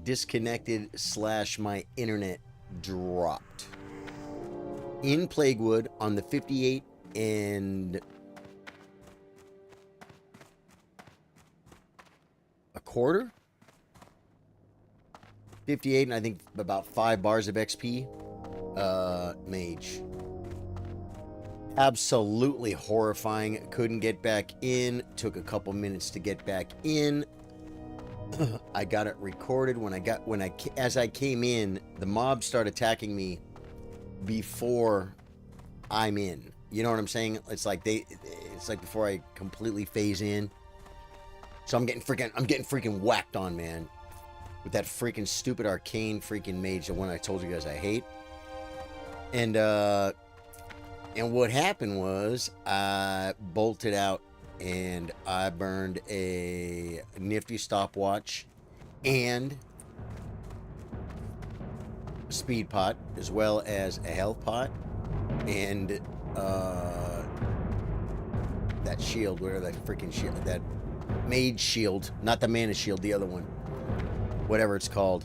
disconnected / my internet dropped. In Plaguewood on the 58 and a quarter? 58 and I think about 5 bars of XP. Mage. Absolutely horrifying. Couldn't get back in. Took a couple minutes to get back in. I got it recorded as I came in. The mob started attacking me before I'm in. You know what I'm saying? It's like before I completely phase in. So I'm getting freaking whacked on, man, with that freaking stupid arcane freaking mage, the one I told you guys I hate. And what happened was I bolted out and I burned a nifty stopwatch and a speed pot, as well as a health pot, and that shield, whatever that freaking shield, that mage shield, not the mana shield, the other one, whatever it's called.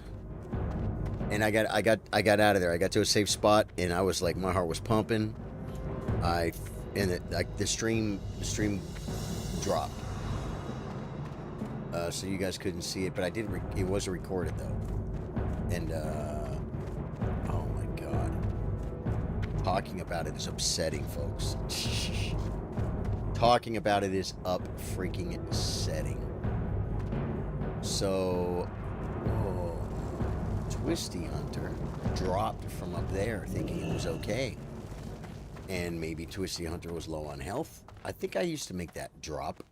And I got out of there. I got to a safe spot, and I was like, my heart was pumping. The stream dropped, so you guys couldn't see it, but I did. It was recorded though, and oh my god, talking about it is upsetting, folks. Talking about it is freaking setting. So, Twisty Hunter dropped from up there, thinking it was okay. And maybe Twisty Hunter was low on health. I think I used to make that drop.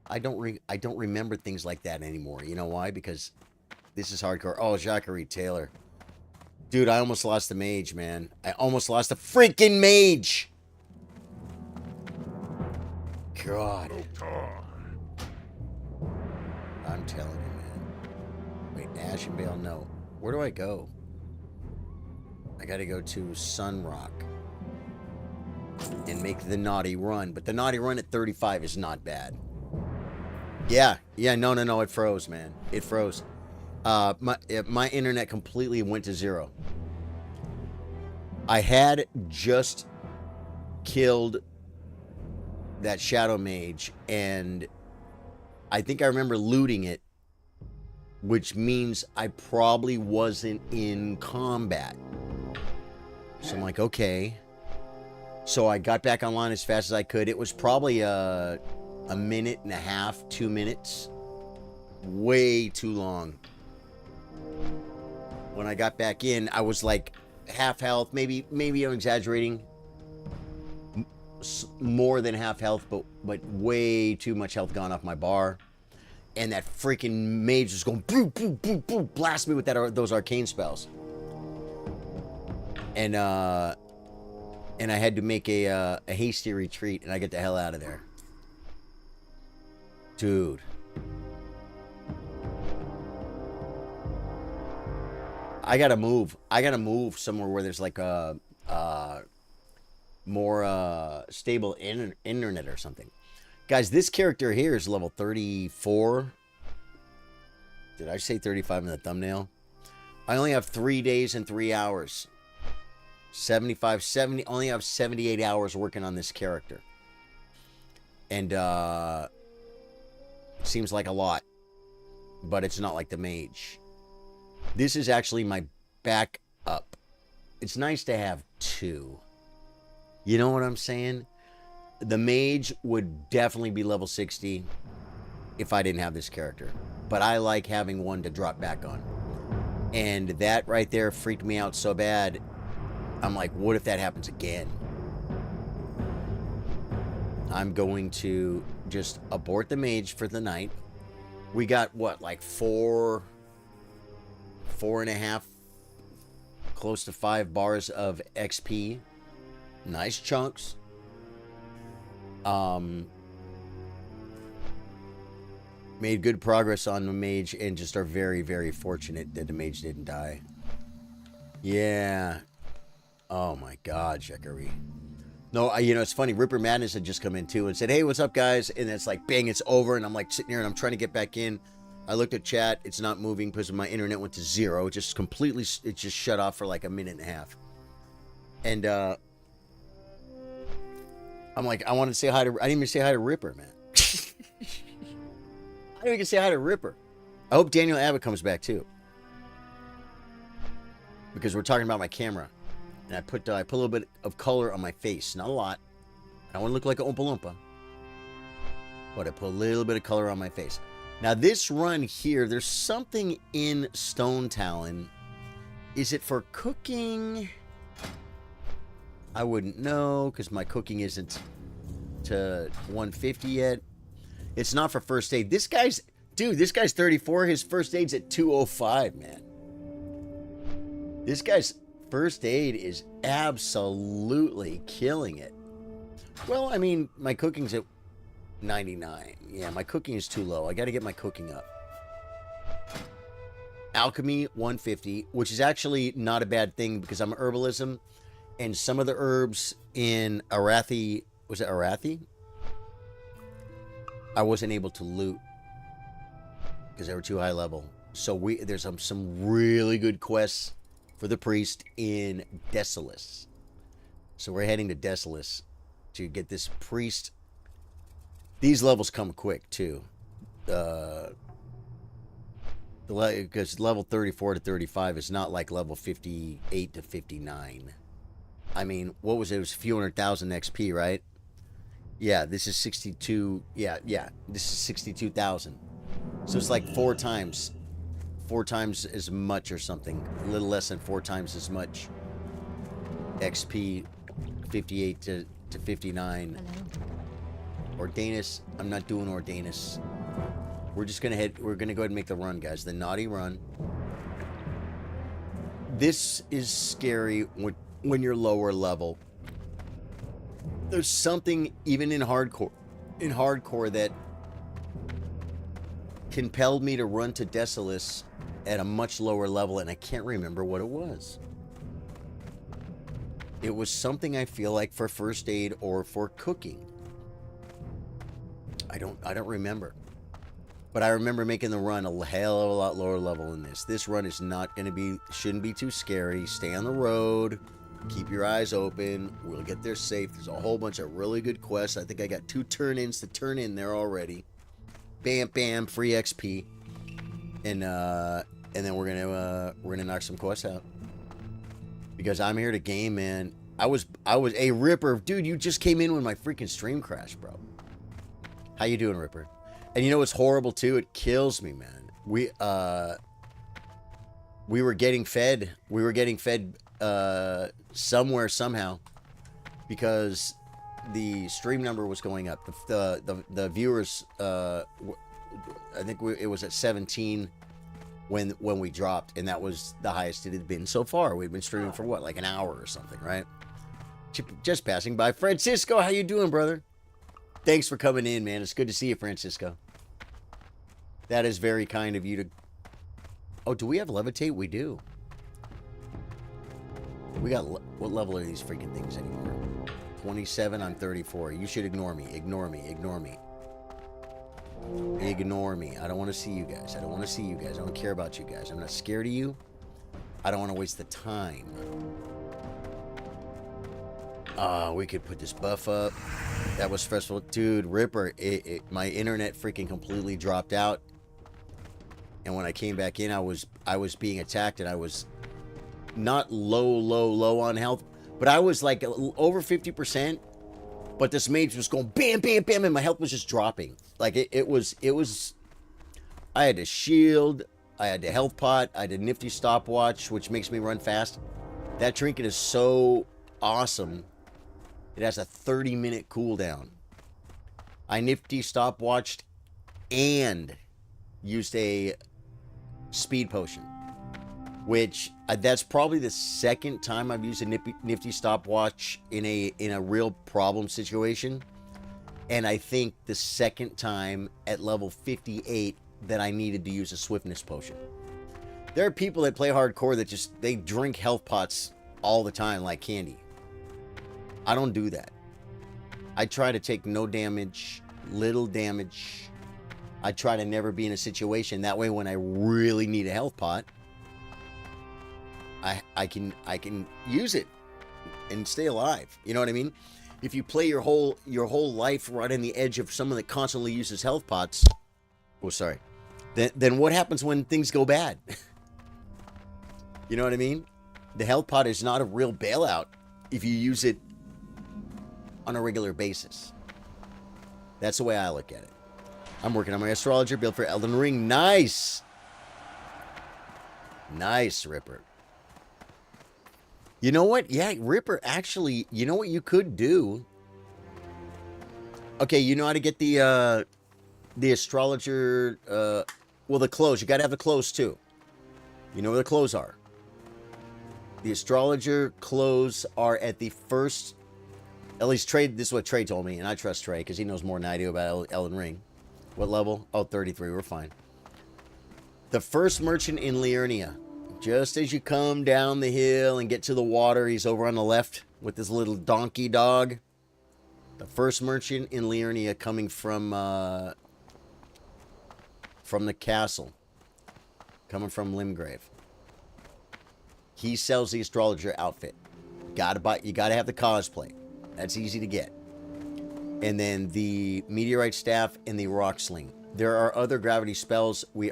I don't remember things like that anymore. You know why? Because this is hardcore. Oh, Jacare Taylor. Dude, I almost lost the mage, man. I almost lost the freaking mage. God. I'm telling you, man. Wait, Ashenvale, no. Where do I go? I gotta go to Sunrock and make the naughty run. But the naughty run at 35 is not bad. Yeah, no, it froze, man. It froze. My internet completely went to 0. I had just killed that Shadow Mage, and I think I remember looting it, which means I probably wasn't in combat. So I'm like, okay. So I got back online as fast as I could. It was probably a minute and a half, 2 minutes. Way too long. When I got back in, I was like half health. Maybe I'm exaggerating. More than half health, but way too much health gone off my bar. And that freaking mage was going boop, boop, boop, boop, blast me with those arcane spells. And I had to make a hasty retreat, and I get the hell out of there. Dude. I gotta move. I gotta move somewhere where there's like a more stable internet or something. Guys, this character here is level 34. Did I say 35 in the thumbnail? I only have 3 days and 3 hours. 70, only have 78 hours working on this character. And seems like a lot, but it's not like the mage. This is actually my backup. It's nice to have 2. You know what I'm saying? The mage would definitely be level 60 if I didn't have this character. But I like having one to drop back on. And that right there freaked me out so bad. I'm like, what if that happens again? I'm going to just abort the mage for the night. We got, what, like 4.5, close to 5 bars of XP. Nice chunks. Made good progress on the mage and just are very, very fortunate that the mage didn't die. Yeah. Oh my God, Jacare. No, it's funny. Ripper Madness had just come in too and said, hey, what's up, guys? And it's like, bang, it's over. And I'm like sitting here and I'm trying to get back in. I looked at chat. It's not moving because my internet went to 0. It just completely, it just shut off for like a minute and a half. And I'm like, I wanted to say hi to, I didn't even say hi to Ripper, man. I didn't even say hi to Ripper. I hope Daniel Abbott comes back too. Because we're talking about my camera. And I put a little bit of color on my face. Not a lot. I don't want to look like an Oompa Loompa. But I put a little bit of color on my face. Now this run here, there's something in Stone Talon. Is it for cooking? I wouldn't know because my cooking isn't to 150 yet. It's not for first aid. This guy's, dude, this guy's 34. His first aid's at 205, man. This guy's first aid is absolutely killing it. Well, I mean, my cooking's at 99. Yeah, my cooking is too low. I got to get my cooking up. Alchemy 150, which is actually not a bad thing because I'm herbalism, and some of the herbs in Arathi, was it Arathi? I wasn't able to loot because they were too high level. So there's some really good quests for the priest in Desolus. So we're heading to Desolus to get this priest. These levels come quick too. Because level 34 to 35 is not like level 58 to 59. I mean, what was it? It was a few 100,000 XP, right? Yeah, this is 62. Yeah, this is 62,000. So it's like 4 times as much or something. A little less than 4 times as much XP, 58 to 59. Ordainus, I'm not doing Ordainus. We're just gonna we're gonna go ahead and make the run, guys. The naughty run. This is scary when you're lower level. There's something even in hardcore that compelled me to run to Desolus at a much lower level, and I can't remember what it was. It was something I feel like for first aid or for cooking. I don't remember. But I remember making the run a hell of a lot lower level than this. This run is not going to be, shouldn't be too scary. Stay on the road. Keep your eyes open. We'll get there safe. There's a whole bunch of really good quests. I think I got 2 turn-ins to turn in there already. Bam, bam, free XP. And then we're gonna knock some quests out. Because I'm here to game, man. I was a Ripper. Dude, you just came in when my freaking stream crashed, bro. How you doing, Ripper? And you know what's horrible too? It kills me, man. We were getting fed. We were getting fed somewhere somehow because the stream number was going up. The viewers, I think it was at 17 when we dropped, and that was the highest it had been so far. We'd been streaming for what, like an hour or something, right? Just passing by. Francisco, how you doing, brother? Thanks for coming in, man. It's good to see you, Francisco. That is very kind of you to... Oh, do we have Levitate? We do. We got... What level are these freaking things anymore? 27, I'm 34. You should ignore me. Ignore me. Ignore me. Ignore me. I don't want to see you guys. I don't want to see you guys. I don't care about you guys. I'm not scared of you. I don't want to waste the time. We could put this buff up. That was stressful. Dude, Ripper, my internet freaking completely dropped out. And when I came back in, I was being attacked, and I was not low on health, but I was like over 50%. But this mage was going bam, bam, bam, and my health was just dropping. Like it was. I had a shield, I had a health pot, I had a nifty stopwatch, which makes me run fast. That trinket is so awesome. It has a 30-minute cooldown. I nifty stopwatched and used a speed potion, which that's probably the second time I've used a nifty stopwatch in a real problem situation, and I think the second time at level 58 that I needed to use a swiftness potion. There are people that play hardcore that they drink health pots all the time like candy. I don't do that. I try to take no damage, little damage. I try to never be in a situation that way when I really need a health pot, I can use it and stay alive. You know what I mean? If you play your whole life right on the edge of someone that constantly uses health pots, oh sorry, then what happens when things go bad? You know what I mean? The health pot is not a real bailout if you use it on a regular basis. That's the way I look at it. I'm working on my astrologer build for Elden Ring. Nice! Nice, Ripper. You know what? Yeah, Ripper, actually, you know what you could do? Okay, you know how to get the astrologer, well, the clothes. You gotta have the clothes, too. You know where the clothes are. The astrologer clothes are at the first... At least Trey, this is what Trey told me, and I trust Trey, because he knows more than I do about Elden Ring. What level? Oh, 33, we're fine. The first merchant in Liurnia. Just as you come down the hill and get to the water, he's over on the left with this little donkey dog. The first merchant in Liurnia coming from the castle. Coming from Limgrave. He sells the astrologer outfit. You gotta have the cosplay. That's easy to get. And then the meteorite staff and the rock sling. There are other gravity spells. We're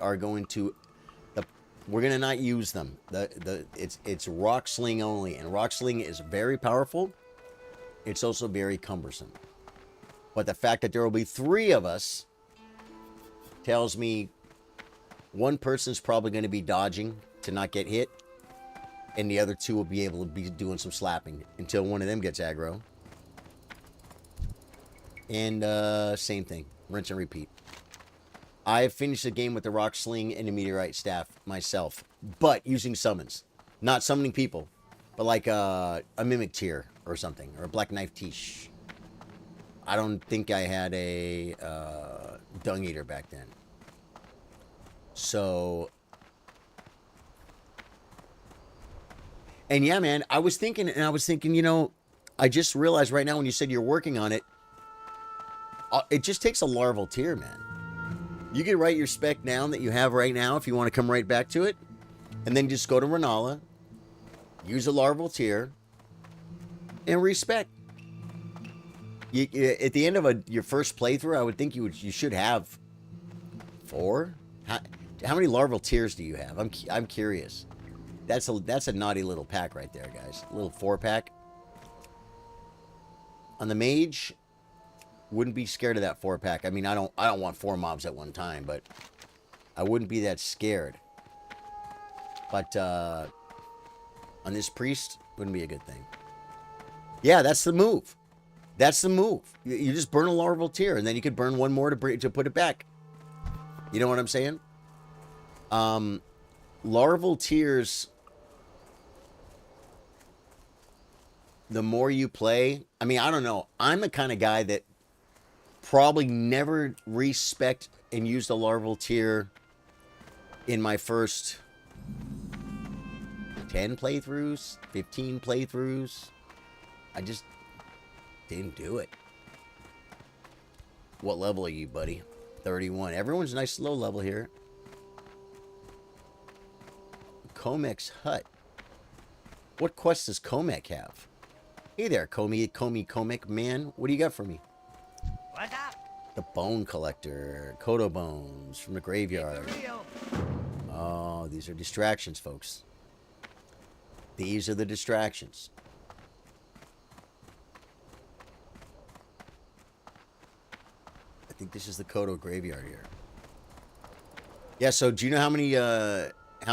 gonna not use them. It's rock sling only, and rock sling is very powerful. It's also very cumbersome. But the fact that there will be 3 of us tells me one person's probably going to be dodging to not get hit, and the other 2 will be able to be doing some slapping until one of them gets aggro. And same thing, rinse and repeat. I have finished the game with the rock sling and the meteorite staff myself, but using summons. Not summoning people, but like a mimic tier or something, or a black knife tish. I don't think I had a dung eater back then. So, and yeah, man, I was thinking, you know, I just realized right now when you said you're working on it, it just takes a larval tier, man. You can write your spec down that you have right now if you want to come right back to it. And then just go to Renala, use a larval tier, and respec. At the end of your first playthrough, I would think you should have 4. How many larval tiers do you have? I'm curious. That's a naughty little pack right there, guys. A little 4-pack. On the mage, wouldn't be scared of that 4-pack. I mean, I don't want 4 mobs at one time, but I wouldn't be that scared. But on this priest, wouldn't be a good thing. Yeah, that's the move. That's the move. You just burn a larval tier, and then you could burn 1 more to put it back. You know what I'm saying? Larval tiers, the more you play, I mean, I don't know. I'm the kind of guy that probably never respect and used a larval tier in my first 10 playthroughs, 15 playthroughs. I just didn't do it. What level are you, buddy? 31. Everyone's nice low level here. Comec's hut. What quest does Comec have? Hey there, Comec man. What do you got for me? What's up? The bone collector. Kodo bones from the graveyard. Oh, these are distractions, folks. These are the distractions. I think this is the Kodo graveyard here. Yeah, so do you know how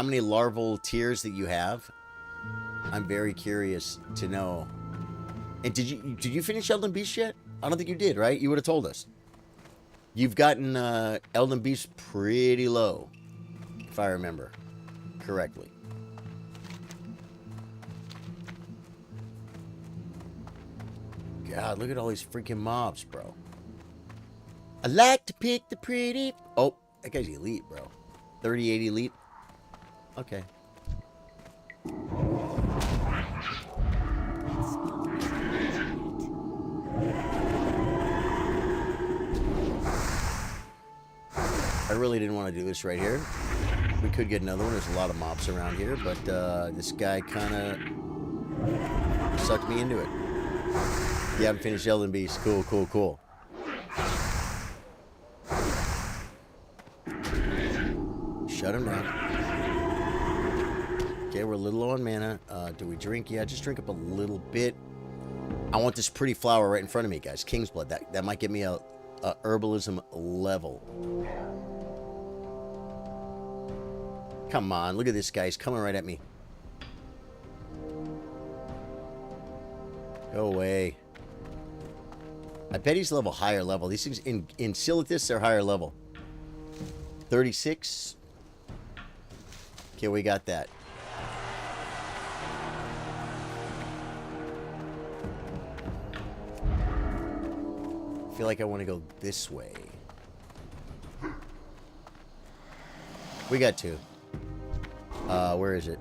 many larval tiers that you have? I'm very curious to know. And did you finish Elden Beast yet? I don't think you did, right? You would have told us. You've gotten Elden Beast pretty low, if I remember correctly. God, look at all these freaking mobs, bro. I like to pick the pretty... Oh, that guy's elite, bro. 38 elite. Okay. I really didn't want to do this right here. We could get another one. There's a lot of mobs around here, but this guy kind of sucked me into it. You haven't finished Elden Beast. Cool, cool, cool. Shut him down. Okay, we're a little low on mana. Do we drink? Yeah, just drink up a little bit. I want this pretty flower right in front of me, guys. King's Blood. That might give me a herbalism level. Come on, look at this guy. He's coming right at me. Go away. I bet he's level higher level. These things in Silithus, they're higher level. 36. Okay, we got that. I feel like I want to go this way. We got two. Where is it?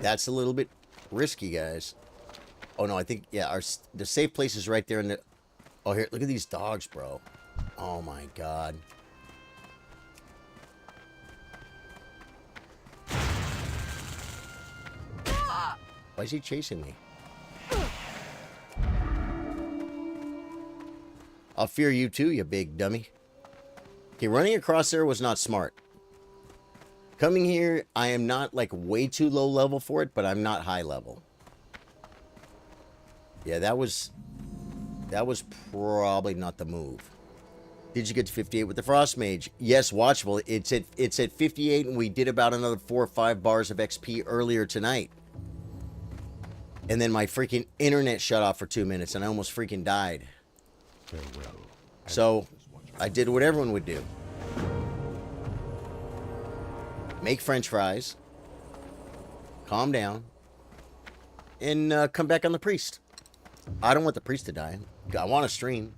That's a little bit risky, guys. Oh no, I think, yeah, the safe place is right there in the... Oh, here, look at these dogs, bro. Oh my god. Why is he chasing me? I'll fear you too, you big dummy. Okay, running across there was not smart. Coming here, I am not like way too low level for it, but I'm not high level. Yeah, that was probably not the move. Did you get to 58 with the Frost Mage? Yes, watchable. It's at 58, and we did about another 4 or 5 bars of XP earlier tonight. And then my freaking internet shut off for 2 minutes, and I almost freaking died. Farewell. So, I did what everyone would do. Make French fries. Calm down. And come back on the priest. I don't want the priest to die. I want to stream.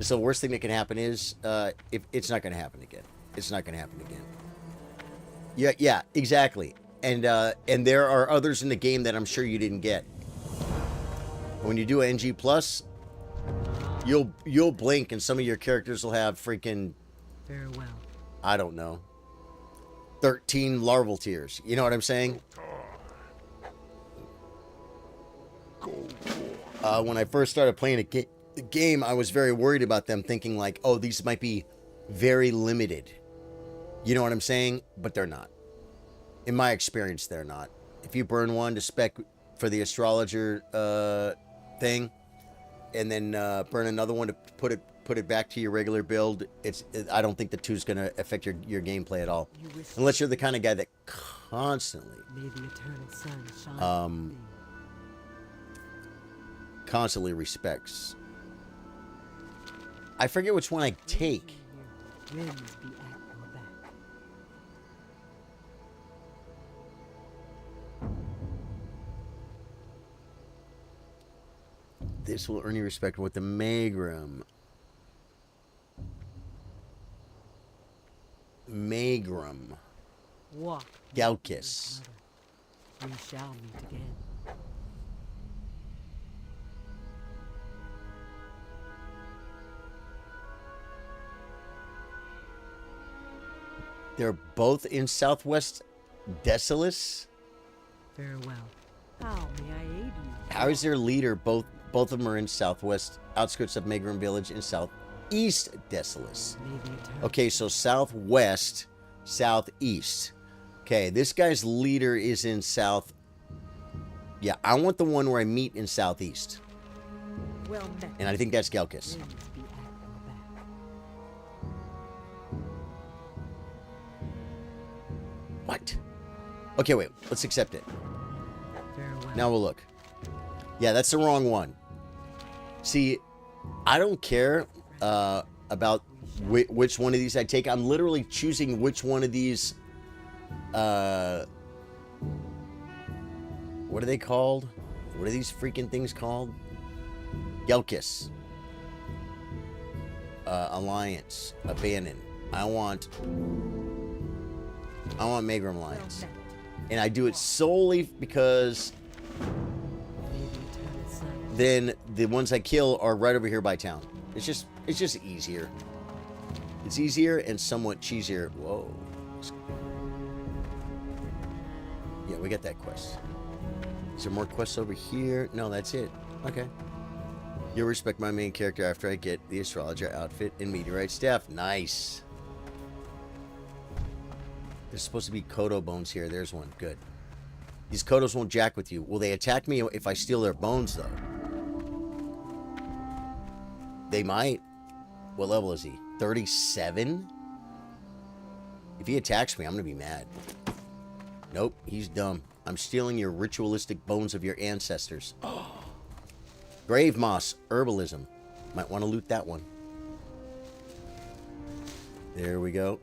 So the worst thing that can happen is, if it's not going to happen again. It's not going to happen again. Yeah, exactly. And there are others in the game that I'm sure you didn't get. When you do NG+, you'll blink and some of your characters will have freaking... Farewell. I don't know. 13 larval tears. You know what I'm saying? When I first started playing the game, I was very worried about them, thinking like, oh, these might be very limited. You know what I'm saying? But they're not. In my experience, they're not. If you burn one to spec for the astrologer thing, and then burn another one to put it back to your regular build, I don't think the two's going to affect your gameplay at all. Unless you're the kind of guy that constantly... May the eternal sun shine constantly respects. I forget which one I take. winds be at your back. This will earn you respect with the Magrum. Magrum. Walk. Galkis. We shall meet again. They're both in Southwest Decilis. Farewell. How may I aid you? How is their leader? Both of them are in Southwest, outskirts of Magrum Village, in Southeast Decilis. May the eternal Okay, so Southwest, Southeast. Okay, this guy's leader is in South. Yeah, I want the one where I meet in Southeast. well met. And I think that's Galkis. Winds be at your back. What? Okay, wait. Let's accept it. Farewell. Now we'll look. Yeah, that's the wrong one. See, I don't care about which one of these I take. I'm literally choosing which one of these... what are they called? What are these freaking things called? Gelkis. Alliance. Abandon. I want Magrum Alliance. And I do it solely because May the eternal sun then the ones I kill are right over here by town. It's just easier. It's easier and somewhat cheesier. Whoa. Yeah, we got that quest. Is there more quests over here? No, that's it. Okay. You'll respect my main character after I get the astrologer outfit and meteorite staff. Nice. There's supposed to be Kodo bones here. There's one. Good. These Kodos won't jack with you. Will they attack me if I steal their bones, though? They might. What level is he? 37? If he attacks me, I'm going to be mad. Nope, he's dumb. I'm stealing your ritualistic bones of your ancestors. Grave moss, herbalism. Might want to loot that one. There we go.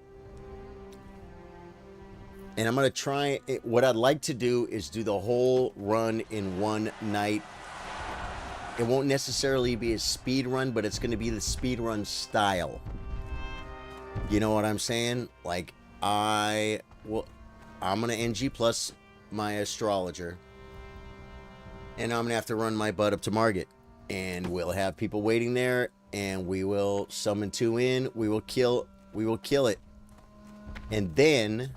And I'm going to try... What I'd like to do is do the whole run in one night. It won't necessarily be a speed run, but it's going to be the speed run style. You know what I'm saying? Like, I'm going to NG plus my astrologer. And I'm going to have to run my butt up to Margit. And we'll have people waiting there. And we will summon 2 in. We will kill it. And then...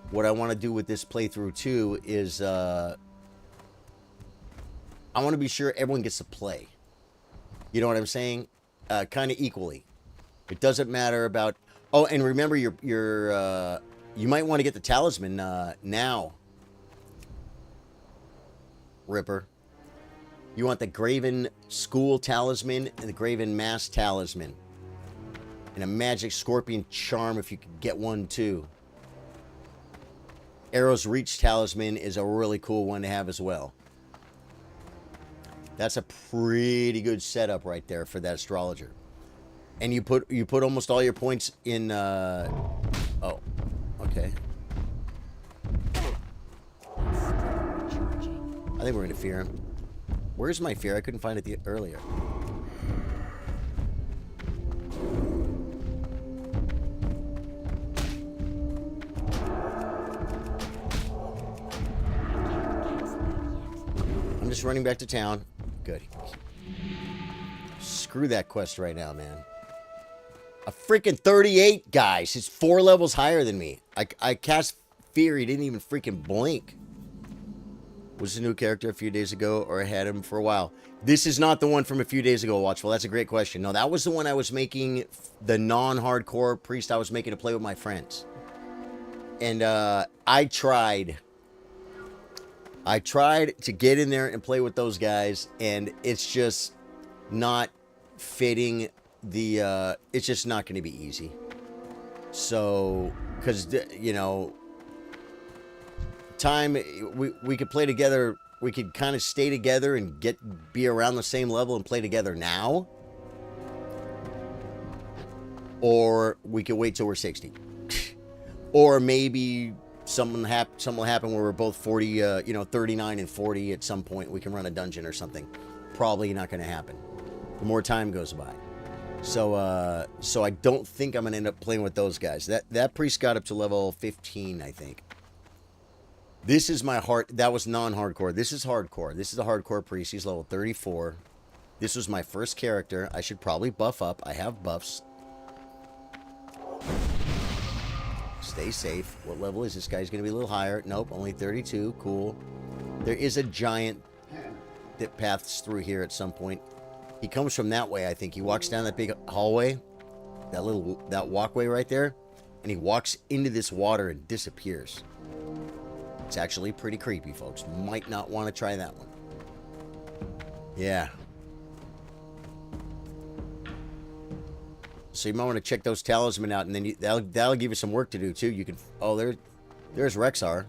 what I want to do with this playthrough, too, is... I want to be sure everyone gets to play. You know what I'm saying? Kind of equally. It doesn't matter about... Oh, and remember, you might want to get the talisman now. Ripper. You want the Graven School Talisman and the Graven Mass Talisman. And a Magic Scorpion Charm if you could get one, too. Arrow's Reach Talisman is a really cool one to have as well. That's a pretty good setup right there for that astrologer. And you put almost all your points in oh, okay. I think we're gonna fear him. Where's my fear? I couldn't find it earlier. I'm just running back to town. Good. Screw that quest right now, man. A freaking 38, guys. He's 4 levels higher than me. I cast Fear. He didn't even freaking blink. Was a new character a few days ago, or I had him for a while? This is not the one from a few days ago, Watchful. That's a great question. No, that was the one I was making, the non-hardcore priest I was making to play with my friends. And I tried to get in there and play with those guys, and it's just not fitting the, it's just not going to be easy. So, because, you know, time, we could play together, we could kind of stay together and be around the same level and play together now. Or we could wait till we're 60. Or maybe... something will happen where we're both 40, you know, 39 and 40 at some point. We can run a dungeon or something. Probably not going to happen. The more time goes by. So, so I don't think I'm going to end up playing with those guys. That priest got up to level 15, I think. This is my that was non-hardcore. This is hardcore. This is a hardcore priest. He's level 34. This was my first character. I should probably buff up. I have buffs. Stay safe. What level is this guy? He's going to be a little higher. Nope, only 32. Cool. There is a giant that paths through here at some point. He comes from that way, I think. He walks down that big hallway. That walkway right there. And he walks into this water and disappears. It's actually pretty creepy, folks. Might not want to try that one. Yeah. So you might want to check those talisman out, and then that'll give you some work to do too. You can... oh, there's Rexar.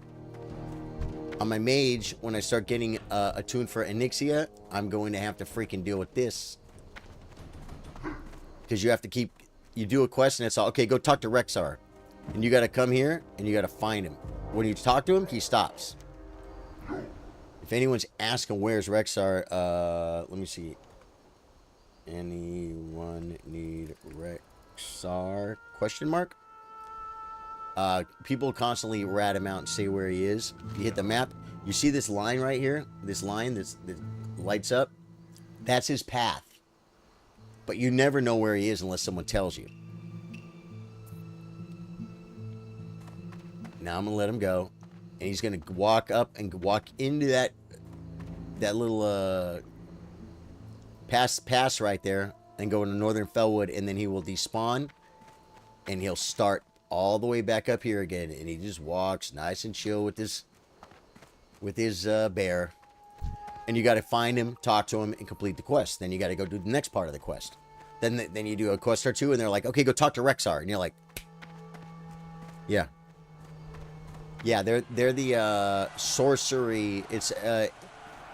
On my mage, when I start getting attuned for Onyxia, I'm going to have to freaking deal with this. Because you have to keep... you do a quest, and it's all... okay, go talk to Rexar. And you got to come here, and you got to find him. When you talk to him, he stops. If anyone's asking where's Rexar, let me see. Anyone need Rexar? Question mark? People constantly rat him out and say where he is. If you hit the map, you see this line right here? This line that lights up? That's his path. But you never know where he is unless someone tells you. Now I'm going to let him go. And he's going to walk up and walk into that little pass right there and go into Northern Fellwood, and then he will despawn and he'll start all the way back up here again, and he just walks nice and chill with his bear. And you got to find him, talk to him, and complete the quest. Then you got to go do the next part of the quest. Then you do a quest or two, and they're like, okay, go talk to Rexar, and you're like, yeah. Yeah, they're the sorcery. It's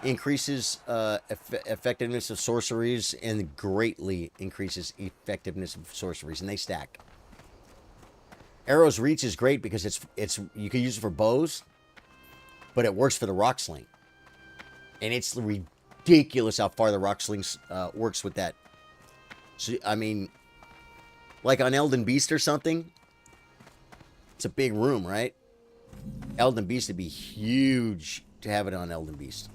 increases effectiveness of sorceries and greatly increases effectiveness of sorceries, and they stack. Arrow's Reach is great because it's you can use it for bows, but it works for the rock sling, and it's ridiculous how far the rock sling works with that. So I mean, like on Elden Beast or something, it's a big room, right? Elden Beast would be huge to have it on Elden Beast.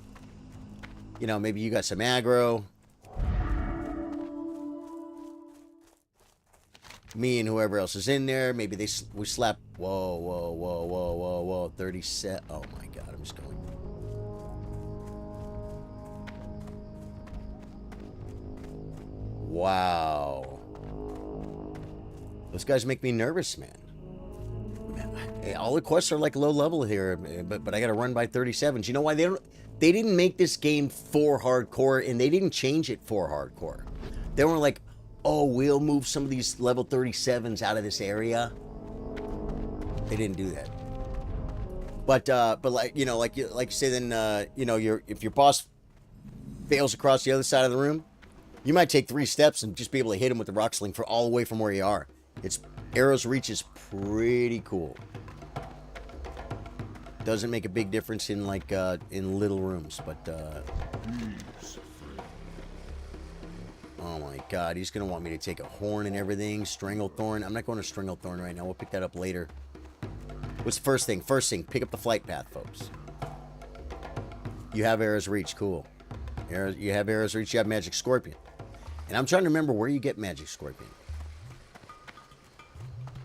You know, maybe you got some aggro. Me and whoever else is in there. Maybe we slap. Whoa. 37. Oh my god, I'm just going. Wow. Those guys make me nervous, man. All the quests are like low level here, but I gotta run by 37s. You know why they didn't make this game for hardcore, and they didn't change it for hardcore. They were like, oh, we'll move some of these level 37s out of this area. They didn't do that. But like, you know, like you say, then you know, if your boss fails across the other side of the room, you might take 3 steps and just be able to hit him with the rock sling for all the way from where you are. Arrow's Reach is pretty cool. Doesn't make a big difference in like in little rooms, but oh my god, he's gonna want me to take a horn and everything. Stranglethorn. I'm not going to Stranglethorn right now. We'll pick that up later. What's the first thing? First thing, pick up the flight path, folks. You have Arrow's Reach, cool. You have Arrow's Reach. You have Magic Scorpion, and I'm trying to remember where you get Magic Scorpion.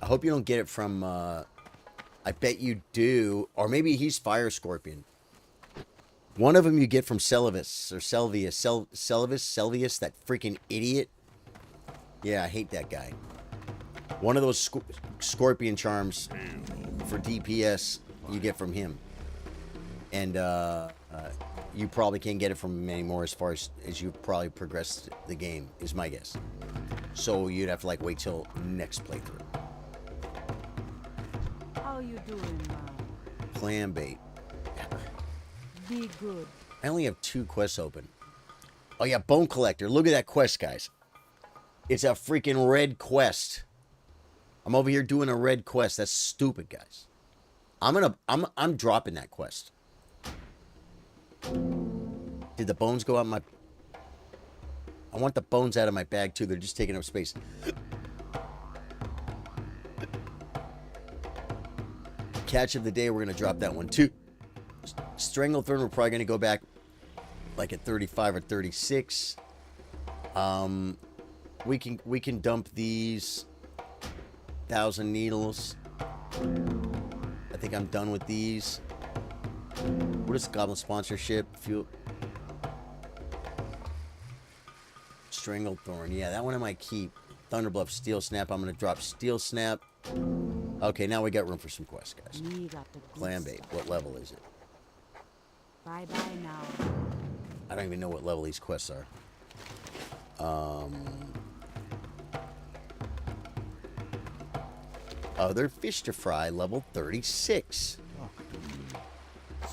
I hope you don't get it from. I bet you do, or maybe he's Fire Scorpion. One of them you get from Selvius or Selvius, that freaking idiot. Yeah, I hate that guy. One of those Scorpion charms for DPS you get from him, and you probably can't get it from him anymore as far as you've probably progressed the game, is my guess. So you'd have to like wait till next playthrough. How you doing now? Clam bait. Be good. I only have 2 quests open. Oh yeah, Bone Collector. Look at that quest, guys. It's a freaking red quest. I'm over here doing a red quest. That's stupid, guys. I'm dropping that quest. Did the bones go out my... I want the bones out of my bag too. They're just taking up space. Catch of the day, we're going to drop that one too. Stranglethorn, we're probably going to go back like at 35 or 36. We can dump these 1,000 needles. I think I'm done with these. What is Goblin sponsorship? Fuel. Stranglethorn. Yeah, that one I might keep. Thunderbluff, Steel Snap. I'm going to drop Steel Snap. Okay, now we got room for some quests, guys. Clambait. What level is it? Bye-bye now. I don't even know what level these quests are. Other fish to fry, level 36.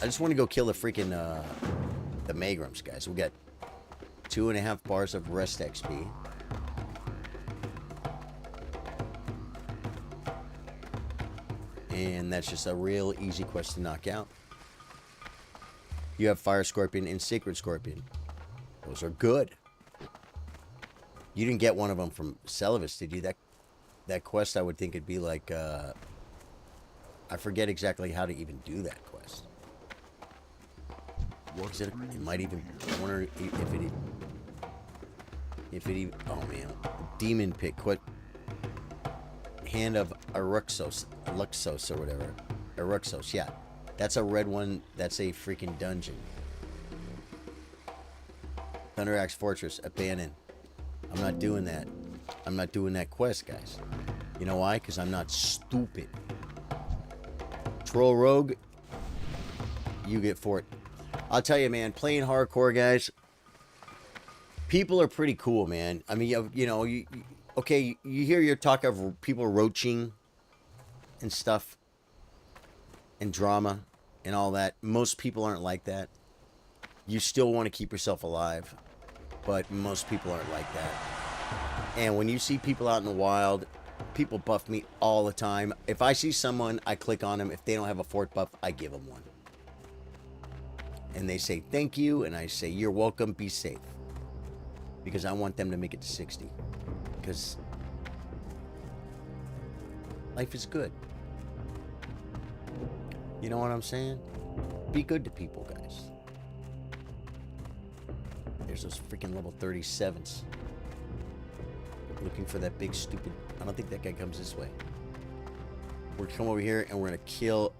I just want to go kill the freaking the Magrams, guys. We got 2.5 bars of rest XP. And that's just a real easy quest to knock out. You have Fire Scorpion and Sacred Scorpion. Those are good. You didn't get one of them from Selvius, did you? That quest, I would think it'd be like... I forget exactly how to even do that quest. It might even... I wonder if it... If it even... Oh, man. Demon pick. What? Hand of Luxos or whatever. Eruxos, yeah. That's a red one. That's a freaking dungeon. Thunderaxe Fortress. Abandoned. I'm not doing that. I'm not doing that quest, guys. You know why? Because I'm not stupid. Troll Rogue. You get for it. I'll tell you, man. Playing hardcore, guys. People are pretty cool, man. I mean, you know, okay, you hear your talk of people roaching and stuff and drama and all that. Most people aren't like that. You still want to keep yourself alive, but most people aren't like that. And when you see people out in the wild, people buff me all the time. If I see someone, I click on them. If they don't have a fort buff, I give them one. And they say thank you, and I say you're welcome, be safe. Because I want them to make it to 60. Because life is good. You know what I'm saying? Be good to people, guys. There's those freaking level 37s. Looking for that big stupid... I don't think that guy comes this way. We're gonna come over here and we're gonna kill...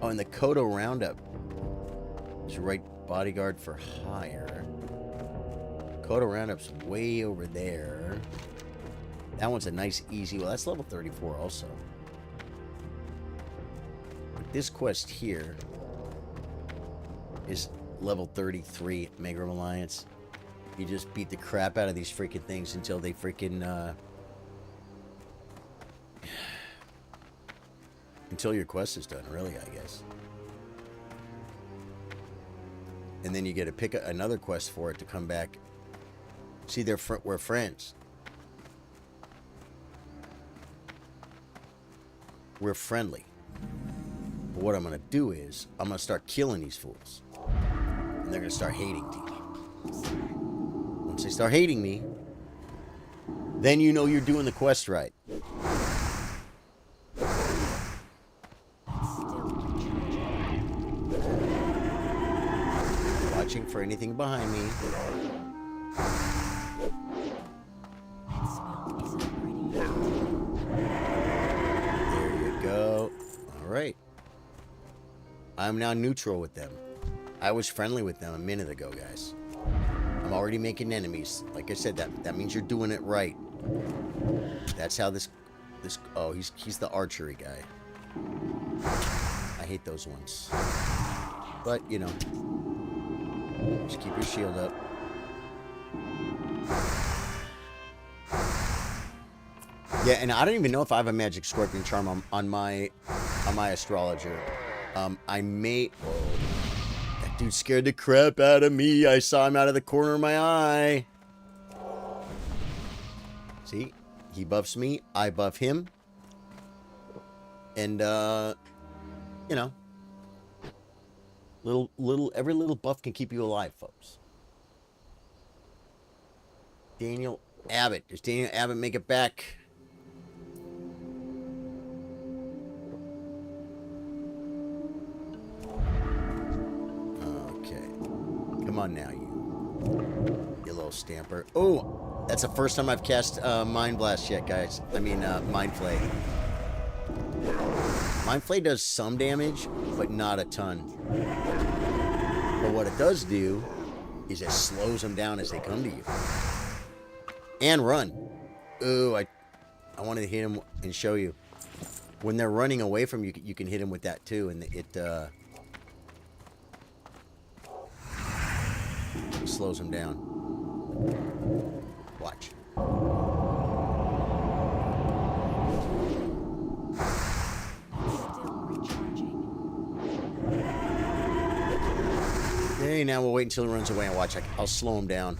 Oh, and the Kodo Roundup is right bodyguard for hire. Kodo Roundup's way over there. That one's a nice, easy... Well, that's level 34 also. But this quest here is level 33, Megram Alliance. You just beat the crap out of these freaking things until they freaking... until your quest is done, really, I guess. And then you get to pick another quest for it to come back. See, we're friends. We're friendly. But what I'm going to do is, I'm going to start killing these fools. And they're going to start hating me. Once they start hating me, then you know you're doing the quest right. Watching for anything behind me. There you go. All right. I'm now neutral with them. I was friendly with them a minute ago, guys. I'm already making enemies. Like I said, that means you're doing it right. That's how this oh, he's the archery guy. I hate those ones. But, you know, just keep your shield up. Yeah, and I don't even know if I have a magic scorpion charm on my astrologer. I may... Whoa. That dude scared the crap out of me. I saw him out of the corner of my eye. See? He buffs me. I buff him. And, you know. Every little buff can keep you alive, folks. Daniel Abbott. Does Daniel Abbott make it back? Come on now, you little stamper. Oh, that's the first time I've cast Mind Blast yet, guys. I mean, Mind Flay. Mind Flay does some damage, but not a ton. But what it does do is it slows them down as they come to you. And run. Ooh, I wanted to hit him and show you. When they're running away from you, you can hit him with that too, and it slows him down. Watch. Okay, now we'll wait until he runs away and watch. I'll slow him down.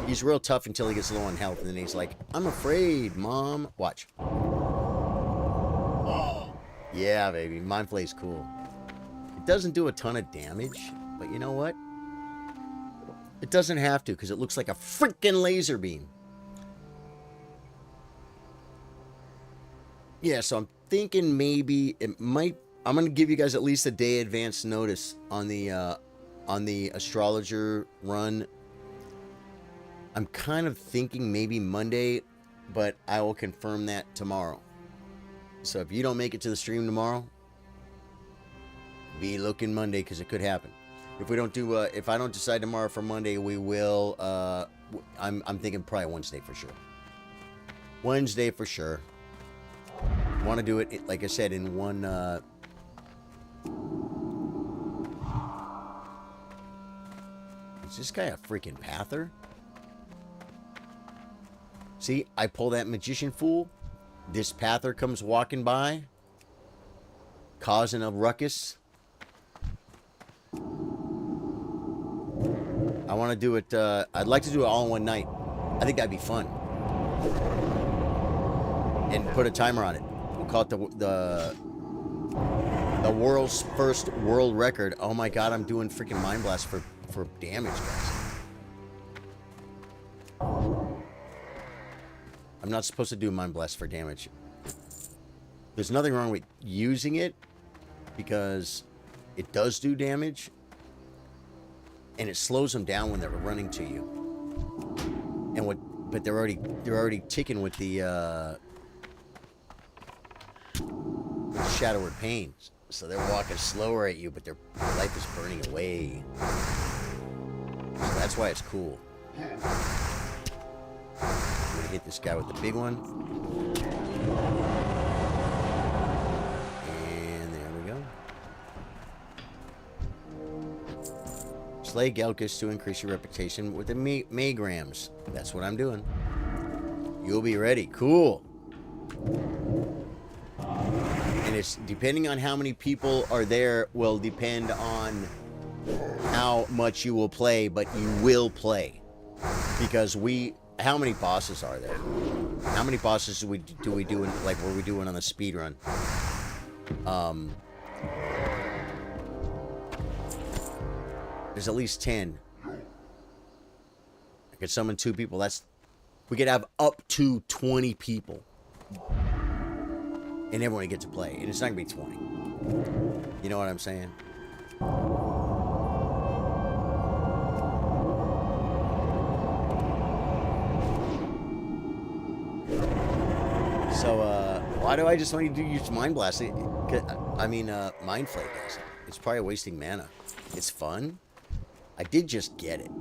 He's real tough until he gets low on health, and then he's like, I'm afraid, Mom. Watch. Yeah, baby. Mind Flay's cool. It doesn't do a ton of damage, but you know what? It doesn't have to, because it looks like a freaking laser beam. Yeah, so I'm thinking maybe it might... I'm going to give you guys at least a day advance notice on the astrologer run. I'm kind of thinking maybe Monday, but I will confirm that tomorrow. So if you don't make it to the stream tomorrow, be looking Monday because it could happen. If we don't do, if I don't decide tomorrow for Monday, we will. I'm thinking probably Wednesday for sure. Wednesday for sure. Want to do it, like I said, in one. Is this guy a freaking pather? See, I pull that magician fool. This pather comes walking by, causing a ruckus. I want to do it. I'd like to do it all in one night. I think that'd be fun. And put a timer on it. We'll call it the world's first world record. Oh my god, I'm doing freaking Mind Blast for damage, guys. I'm not supposed to do Mind Blast for damage. There's nothing wrong with using it because it does do damage. And it slows them down when they're running to you. And but they're already ticking with the Shadowward Pain. So they're walking slower at you, but their life is burning away. So that's why it's cool. I'm gonna hit this guy with the big one. And there we go. Slay Gelkus to increase your reputation with the Magrams. That's what I'm doing. You'll be ready. Cool. And it's depending on how many people are there will depend on how much you will play, but you will play. Because how many bosses are there? How many bosses do we do in, like what we're doing on the speed run? There's at least 10. I could summon 2 people. We could have up to 20 people. And everyone gets to play. And it's not going to be 20. You know what I'm saying? So, why do I just want to use Mind Blast? Mind Flay, guys. It's probably wasting mana. It's fun. I did just get it.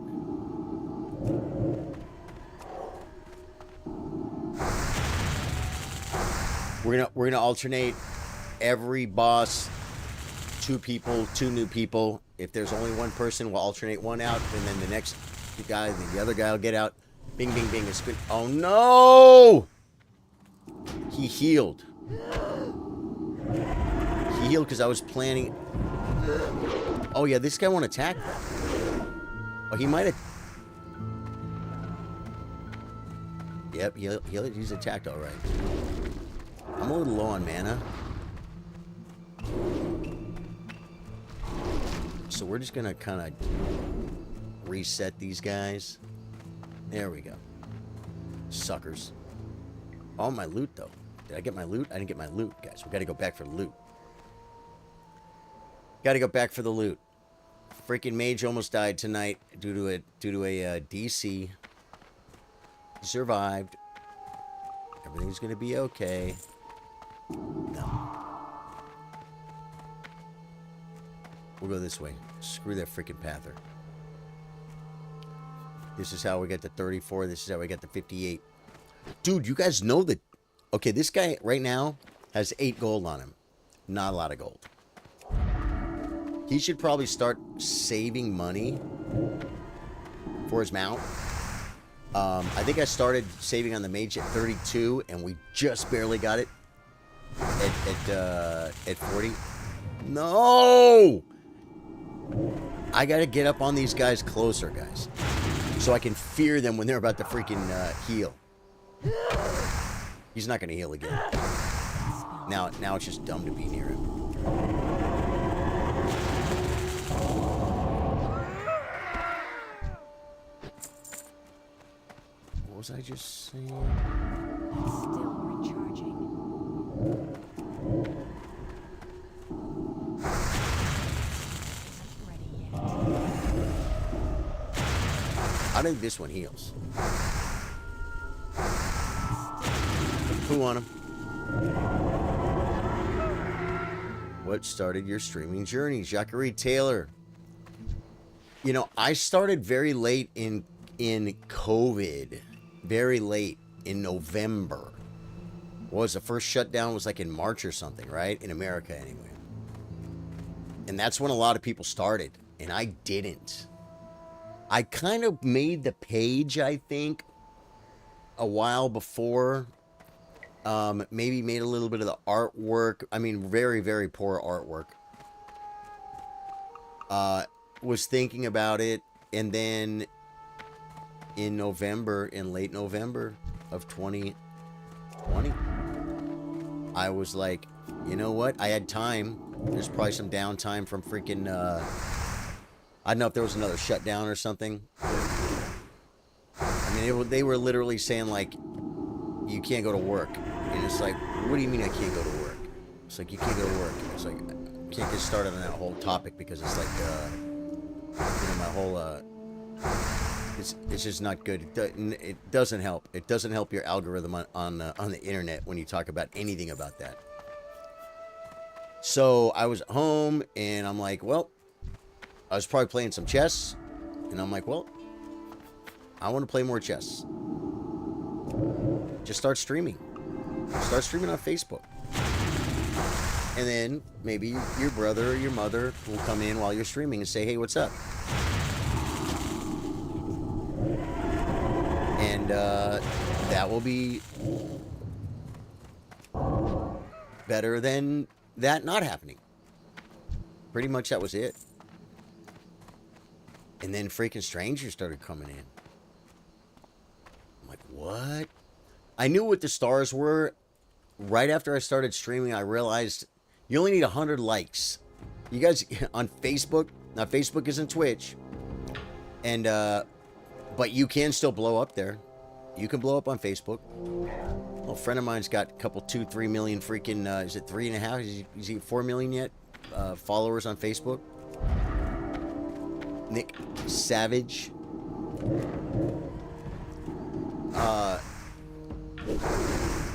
We're gonna alternate every boss, 2 people, 2 new people. If there's only one person, we'll alternate one out, and then the next guy, the other guy will get out. Bing, bing, bing. It's good. Oh no! He healed. He healed because I was planning. Oh yeah, this guy won't attack them. Oh, he might have. Yep, he's attacked all right. I'm a little low on mana. So we're just gonna kind of reset these guys. There we go. Suckers. Oh, my loot, though. Did I get my loot? I didn't get my loot, guys. We gotta go back for the loot. Gotta go back for the loot. Freaking mage almost died tonight due to a DC. Survived. Everything's gonna be okay. No. We'll go this way. Screw that freaking pather. This is how we get to 34. This is how we get to 58. Dude, you guys know that... Okay, this guy right now has 8 gold on him. Not a lot of gold. He should probably start saving money for his mount. I think I started saving on the mage at 32, and we just barely got it at 40. No! I gotta get up on these guys closer, guys, so I can fear them when they're about to freaking heal. He's not gonna heal again. Now it's just dumb to be near him. What was I just saying? Still recharging. Ready yet. I think this one heals. Who on him? What started your streaming journey? Jacquerie Taylor. You know, I started very late in COVID. Very late in November. What was the first shutdown? Was like in March or something, right? In America, anyway. And that's when a lot of people started. And I didn't. I kind of made the page, I think, a while before. Maybe made a little bit of the artwork. I mean, very, very poor artwork. Was thinking about it. And then in late November of 2020, I was like, you know what? I had time. There's probably some downtime from freaking, I don't know if there was another shutdown or something. I mean, they were literally saying, like, you can't go to work. And it's like, what do you mean I can't go to work? It's like, you can't go to work. It's like, I can't get started on that whole topic because it's like, you know, my whole, it's just not good. It doesn't help. It doesn't help your algorithm on the internet when you talk about anything about that. So I was at home and I'm like, well, I was probably playing some chess, and I'm like, well, I want to play more chess. Just start streaming. Start streaming on Facebook. And then maybe your brother or your mother will come in while you're streaming and say, hey, what's up? And that will be better than that not happening. Pretty much that was it. And then freaking strangers started coming in. I'm like, what? I knew what the stars were. Right after I started streaming, I realized you only need 100 likes. You guys, on Facebook, now Facebook isn't Twitch. And, but you can still blow up there. You can blow up on Facebook. Well, a friend of mine's got a couple, 2-3 million freaking, is it 3.5? Is he 4 million yet? Followers on Facebook. Nick Savage.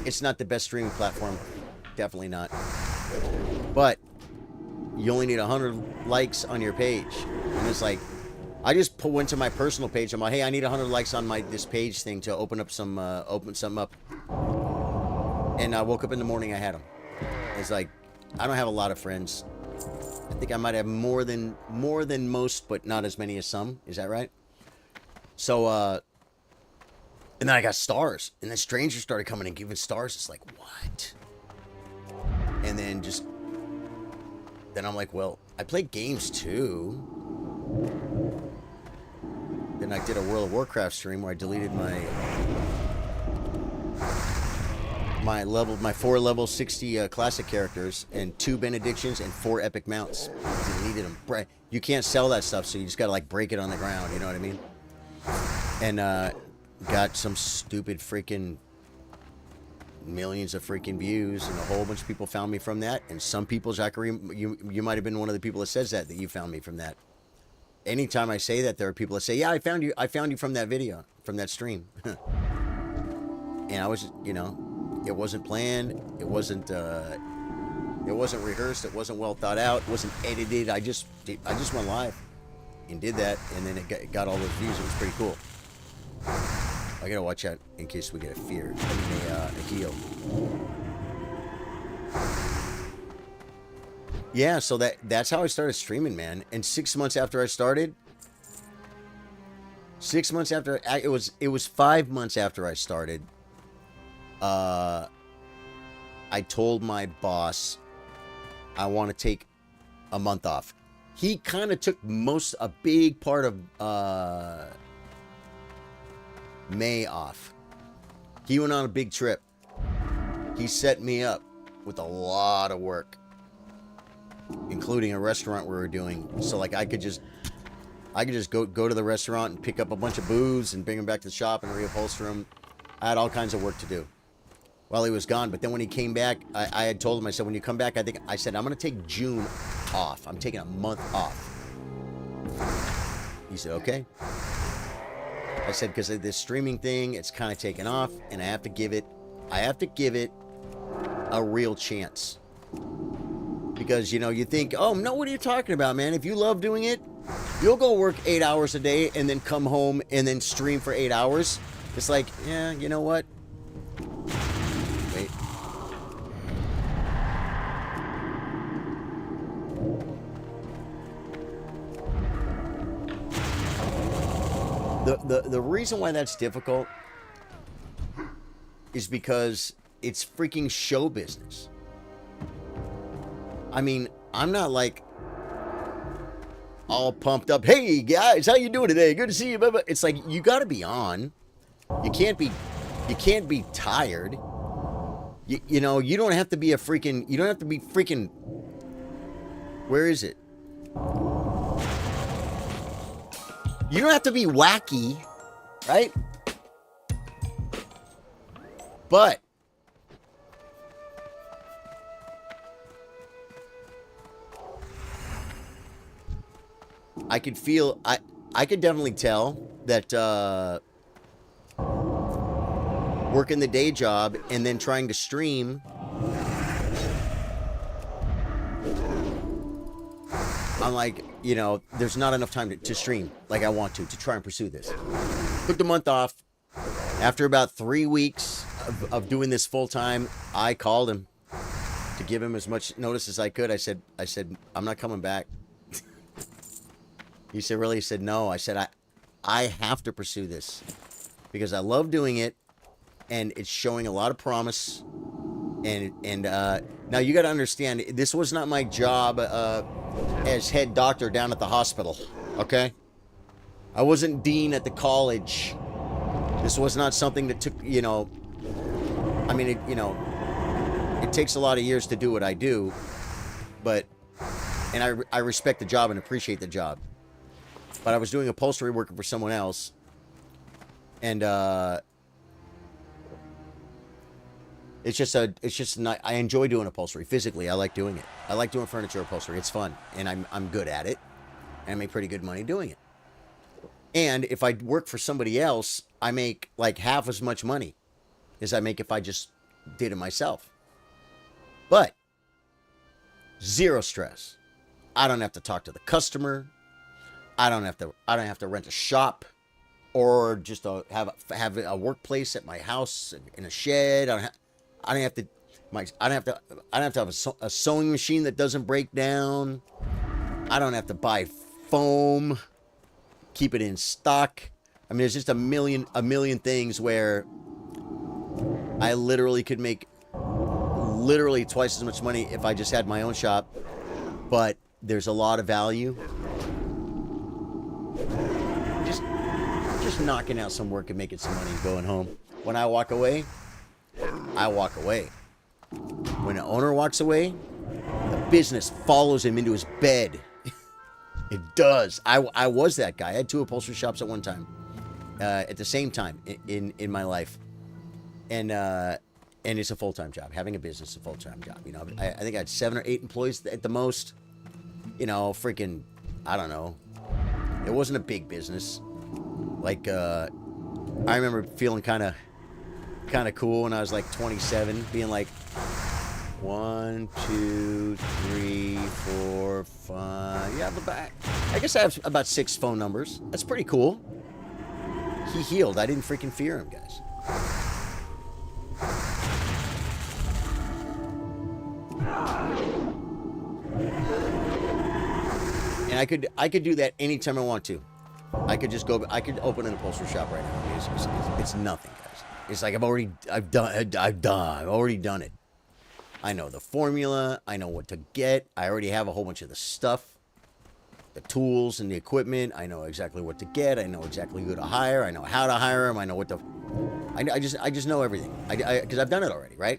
It's not the best streaming platform. Definitely not. But you only need 100 likes on your page. And it's like, I just went to my personal page. I'm like, hey, I need 100 likes on this page thing to open something up. And I woke up in the morning, I had them. It's like, I don't have a lot of friends. I think I might have more than most, but not as many as some. Is that right? So, and then I got stars. And then strangers started coming and giving stars. It's like, what? And then then I'm like, well, I play games too. Then I did a World of Warcraft stream where I deleted my 4 level 60 classic characters and 2 benedictions and 4 epic mounts. Deleted them. You can't sell that stuff, so you just gotta like break it on the ground. You know what I mean? And got some stupid freaking millions of freaking views, and a whole bunch of people found me from that. And some people, Zachary, you might have been one of the people that says that you found me from that. Anytime I say that, there are people that say, yeah, I found you from that video, from that stream. And I was, you know, it wasn't planned, it wasn't rehearsed, it wasn't well thought out, it wasn't edited. I just went live and did that, and then it got all those views. It was pretty cool. I gotta watch out in case we get a fear. I mean, a heal. Yeah, so that's how I started streaming, man. And 6 months after I started, 6 months after it was 5 months after I started. I told my boss I want to take a month off. He kind of took a big part of May off. He went on a big trip. He set me up with a lot of work, including a restaurant we were doing. So like I could just go to the restaurant and pick up a bunch of booze and bring them back to the shop and reupholster them. I had all kinds of work to do while he was gone. But then when he came back, I had told him, I said, when you come back, I said, I'm going to take June off. I'm taking a month off. He said, okay. I said, because of this streaming thing, it's kind of taken off, and I have to give it a real chance. Because, you know, you think, oh, no, what are you talking about, man? If you love doing it, you'll go work 8 hours a day and then come home and then stream for 8 hours. It's like, yeah, you know what? Wait. The reason why that's difficult is because it's freaking show business. I mean, I'm not like all pumped up. Hey guys, how you doing today? Good to see you. It's like you got to be on. You can't be tired. You know, you don't have to be freaking. Where is it? You don't have to be wacky, right? But I could feel, I could definitely tell that working the day job and then trying to stream, I'm like, you know, there's not enough time to stream like I want to try and pursue this. Took the month off. After about 3 weeks of doing this full time, I called him to give him as much notice as I could. I said, I'm not coming back. He said, really? He said, no. I said, I have to pursue this because I love doing it and it's showing a lot of promise. And now you got to understand, this was not my job as head doctor down at the hospital, okay? I wasn't dean at the college. This was not something that took, you know, I mean, it takes a lot of years to do what I do, but, and I respect the job and appreciate the job. But I was doing upholstery working for someone else, and it's just not, I enjoy doing upholstery physically. I like doing it. I like doing furniture upholstery. It's fun, and I'm good at it, and I make pretty good money doing it. And if I work for somebody else, I make like half as much money as I make if I just did it myself. But zero stress. I don't have to talk to the customer. I don't have to rent a shop or just have a workplace at my house in a shed. I don't have to have a sewing machine that doesn't break down. I don't have to buy foam, keep it in stock. I mean, there's just a million things where I literally could make literally twice as much money if I just had my own shop. But there's a lot of value. Just knocking out some work and making some money and going home. When I walk away, I walk away. When an owner walks away, the business follows him into his bed. It does. I was that guy. I had 2 upholstery shops at one time, at the same time in my life, and it's a full-time job. Having a business is a full-time job. You know, I think I had 7 or 8 employees at the most. You know, freaking, I don't know. It wasn't a big business. Like, I remember feeling kind of cool when I was like 27, being like 1, 2, 3, 4, 5. Yeah, I guess I have about 6 phone numbers. That's pretty cool. He healed. I didn't freaking fear him, guys. And I could do that anytime I want to. I could just go. I could open an upholstery shop right now. It's nothing, guys. It's like I've already done it. I know the formula. I know what to get. I already have a whole bunch of the stuff, the tools and the equipment. I know exactly what to get. I know exactly who to hire. I know how to hire them. I know what to. I just know everything. Because I've done it already, right?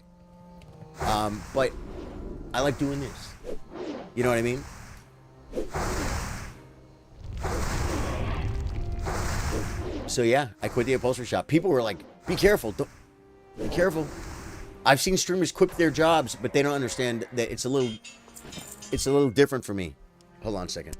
But I like doing this. You know what I mean? So yeah, I quit the upholstery shop. People were like, be careful. Be careful. I've seen streamers quit their jobs, but they don't understand that it's a little different for me. Hold on a second.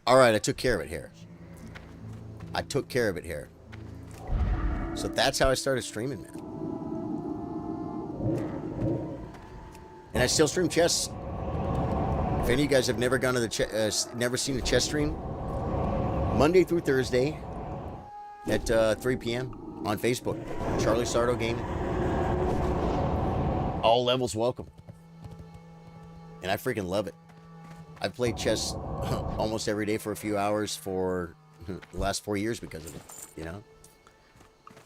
All right, I took care of it here. I took care of it here. So that's how I started streaming, man. And I still stream chess. If any of you guys have never gone to the never seen a chess stream, Monday through Thursday at 3 p.m. on Facebook. Charlie Sardo Gaming. All levels welcome. And I freaking love it. I've played chess almost every day for a few hours for the last 4 years because of it, you know?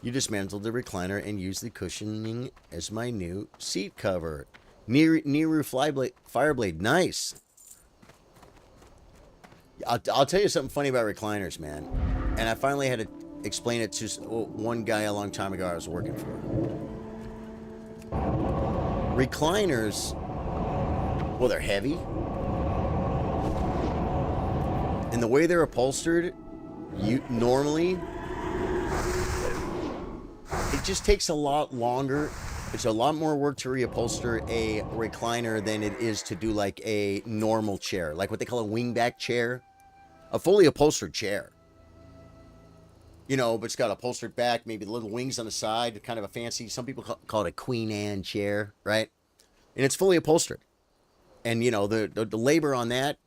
You dismantled the recliner and used the cushioning as my new seat cover. Nearu Fireblade. Nice. I'll tell you something funny about recliners, man. And I finally had to explain it to one guy a long time ago I was working for. Recliners, well, they're heavy. And the way they're upholstered, normally, it just takes a lot longer. It's a lot more work to reupholster a recliner than it is to do like a normal chair, like what they call a wingback chair, a fully upholstered chair. You know, but it's got upholstered back, maybe little wings on the side, kind of a fancy, some people call it a Queen Anne chair, right? And it's fully upholstered. And, you know, the labor on that,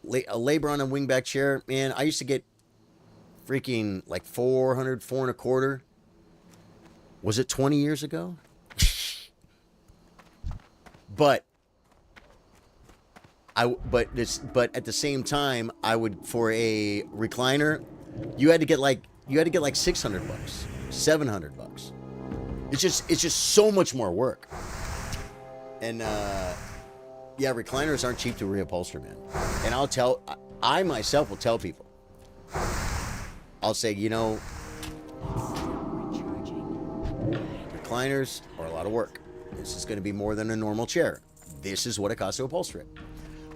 labor on a wingback chair, man, I used to get freaking like $400, $425. Was it 20 years ago? But at the same time, I would, for a recliner, you had to get like $600, $700. It's just so much more work. And yeah, recliners aren't cheap to reupholster, man. And I myself will tell people. I'll say, you know, recliners are a lot of work. This is going to be more than a normal chair. This is what it costs to upholster it.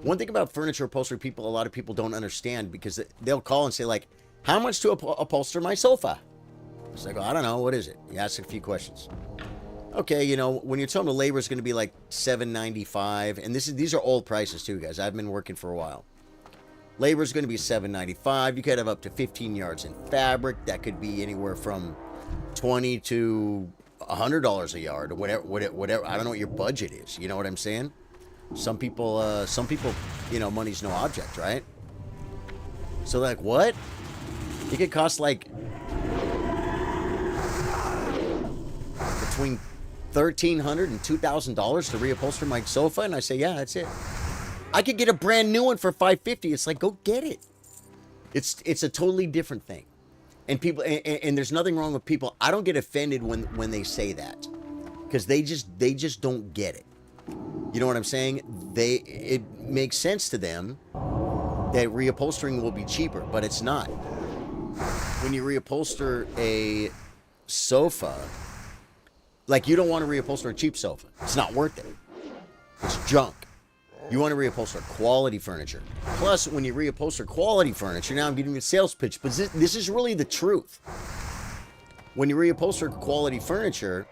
One thing about furniture upholstery people, a lot of people don't understand, because they'll call and say, like, how much to upholster my sofa? It's like, I don't know, what is it? You ask a few questions. Okay, you know, when you're telling the labor is going to be like $7.95, and these are old prices too, guys. I've been working for a while. Labor is going to be $7.95. You could have up to 15 yards in fabric. That could be anywhere from $20 to $100 a yard, or whatever. I don't know what your budget is. You know what I'm saying? Some people, you know, money's no object, right? So like, what? It could cost like between $1,300 and $2,000 to reupholster my sofa, and I say, yeah, that's it. I could get a brand new one for $550. It's like, go get it. It's a totally different thing. And people, and there's nothing wrong with people. I don't get offended when they say that, because they just don't get it. You know what I'm saying? It makes sense to them that reupholstering will be cheaper, but it's not. When you reupholster a sofa, like, you don't want to reupholster a cheap sofa. It's not worth it. It's junk. You want to reupholster quality furniture. Plus, when you reupholster quality furniture, now I'm giving a sales pitch, but this is really the truth. When you reupholster quality furniture,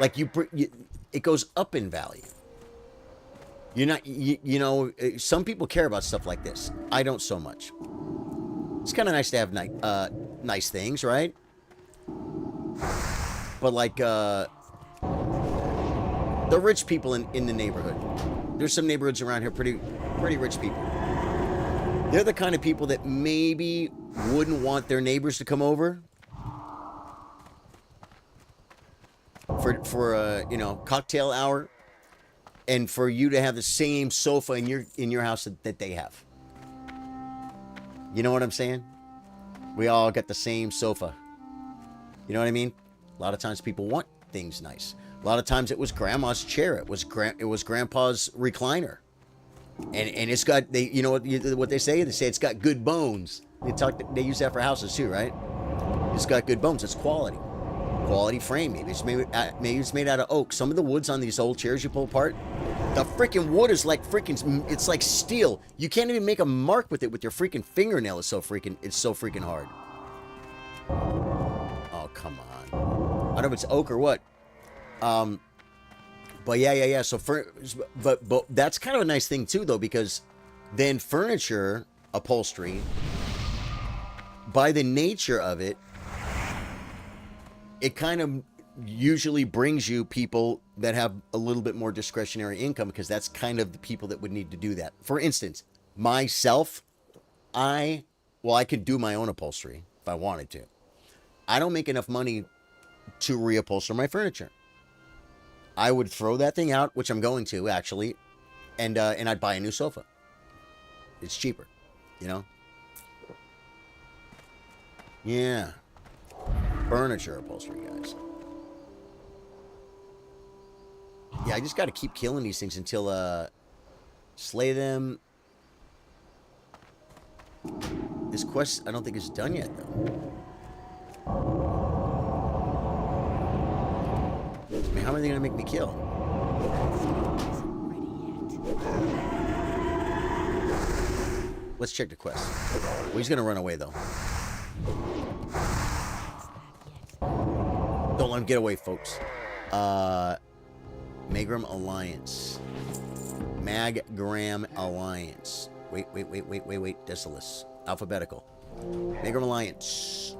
like, it goes up in value. You're not, you know, some people care about stuff like this. I don't so much. It's kind of nice to have nice things, right? But like, the rich people in the neighborhood. There's some neighborhoods around here, pretty rich people. They're the kind of people that maybe wouldn't want their neighbors to come over for you know, cocktail hour, and for you to have the same sofa in your house that they have. You know what I'm saying? We all got the same sofa. You know what I mean? A lot of times people want things nice. A lot of times it was grandma's chair. It was grandpa's recliner. And it's got, you know what they say? They say it's got good bones. They use that for houses too, right? It's got good bones. It's quality. Quality frame. Maybe it's made out of oak. Some of the woods on these old chairs you pull apart, the freaking wood is like it's like steel. You can't even make a mark with it with your freaking fingernail. It's so freaking hard. Oh, come on. I don't know if it's oak or what. But yeah. So but that's kind of a nice thing too, though, because then furniture upholstery by the nature of it, it kind of usually brings you people that have a little bit more discretionary income, because that's kind of the people that would need to do that. For instance, myself, I could do my own upholstery if I wanted to. I don't make enough money to reupholster my furniture. I would throw that thing out, which I'm going to actually, and I'd buy a new sofa. It's cheaper, you know? Yeah. Furniture upholstery, guys. Yeah, I just got to keep killing these things until, slay them. This quest, I don't think is done yet, though. I mean, how are they going to make me kill? Let's check the quest. Well, he's going to run away, though. Don't let him get away, folks. Magram Alliance. Maggram Alliance. Wait. Decilis. Alphabetical. Magram Alliance.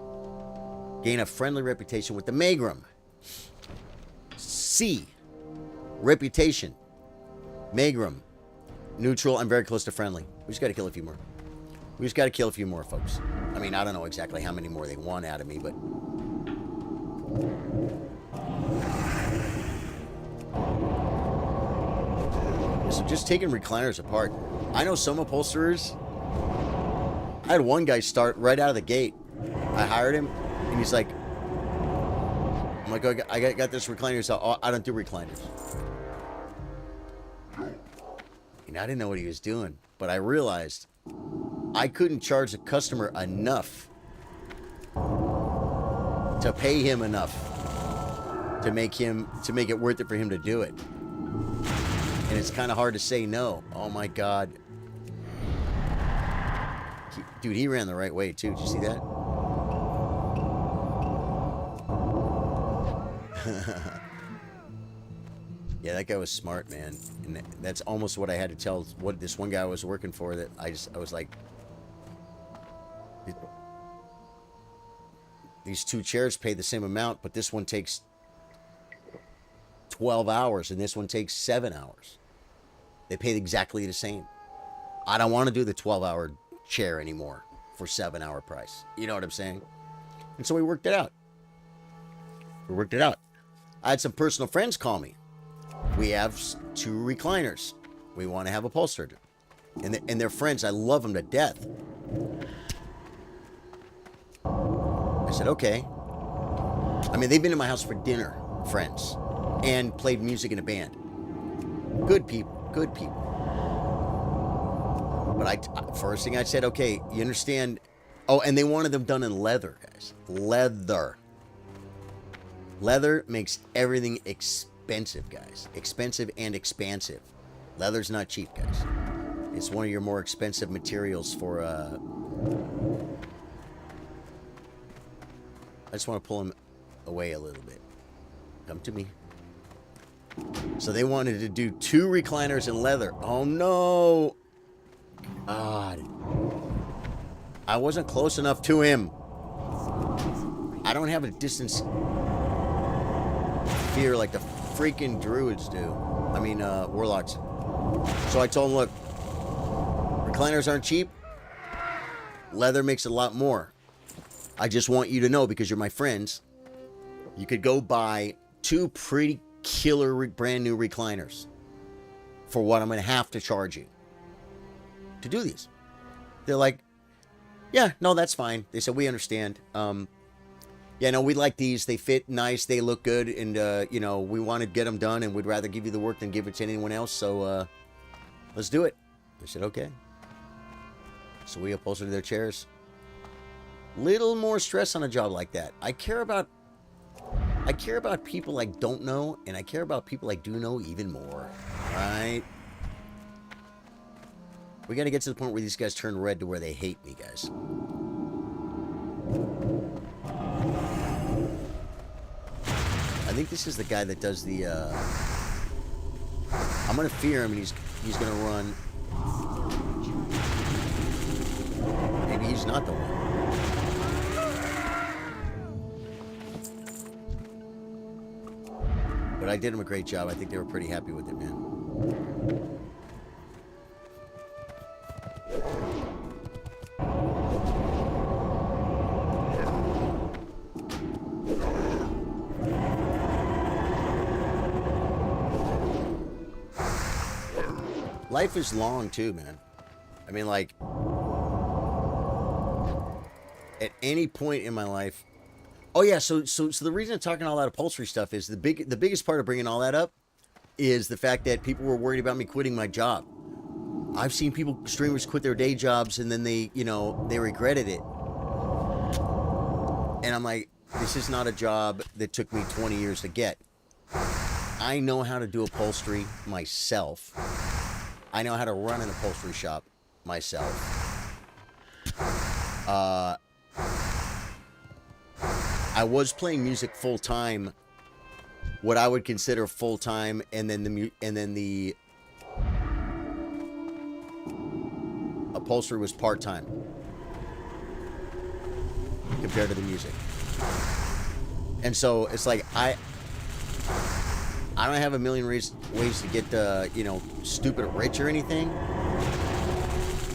Gain a friendly reputation with the Magram. C. Reputation. Magram. Neutral. I'm very close to friendly. We just got to kill a few more. We just got to kill a few more, folks. I mean, I don't know exactly how many more they want out of me, but... So just taking recliners apart. I know some upholsterers. I had one guy start right out of the gate. I hired him, and he's like, I'm like, I got this recliner, so I don't do recliners. And I didn't know what he was doing, but I realized I couldn't charge the customer enough to pay him enough to make it worth it for him to do it. And it's kind of hard to say no. Oh my God. Dude, he ran the right way too. Did you see that? Yeah, that guy was smart, man. And that's almost what I had to tell what this one guy I was working for, that I was like, these two chairs pay the same amount, but this one takes 12 hours and this one takes 7 hours. They pay exactly the same. I don't want to do the 12-hour chair anymore for 7-hour price. You know what I'm saying? And so we worked it out. I had some personal friends call me. We have 2 recliners. We want to have upholstered. And they're friends. I love them to death. I said, okay. I mean, they've been in my house for dinner, friends, and played music in a band. Good people. But first thing I said, okay, you understand. Oh, and they wanted them done in leather, guys. Leather makes everything expensive, guys. Expensive and expansive. Leather's not cheap, guys. It's one of your more expensive materials for, I just want to pull him away a little bit. Come to me. So they wanted to do 2 recliners in leather. Oh, no. God. I wasn't close enough to him. I don't have a distance fear like the freaking druids do. I mean, warlocks. So I told him, look, recliners aren't cheap. Leather makes a lot more. I just want you to know, because you're my friends, you could go buy 2 pretty killer brand new recliners for what I'm going to have to charge you to do these. They're like, yeah, no, that's fine. They said, we understand. Yeah, no, we like these. They fit nice. They look good. And, you know, we want to get them done, and we'd rather give you the work than give it to anyone else. So, let's do it. I said, okay. So we upholstered their chairs. Little more stress on a job like that. I care about people I don't know, and I care about people I do know even more. Right? We got to get to the point where these guys turn red to where they hate me, guys. I think this is the guy that does the, I'm going to fear him, and he's going to run. Maybe he's not the one. But I did them a great job. I think they were pretty happy with it, man. Life is long too, man. I mean, like, at any point in my life. Oh yeah, so the reason I'm talking all that upholstery stuff is the biggest part of bringing all that up is the fact that people were worried about me quitting my job. I've seen streamers quit their day jobs and then they regretted it. And I'm like, this is not a job that took me 20 years to get. I know how to do upholstery myself. I know how to run an upholstery shop myself. I was playing music full time, what I would consider full time, and then the upholstery was part time compared to the music. And so it's like I don't have a million ways to get stupid rich or anything,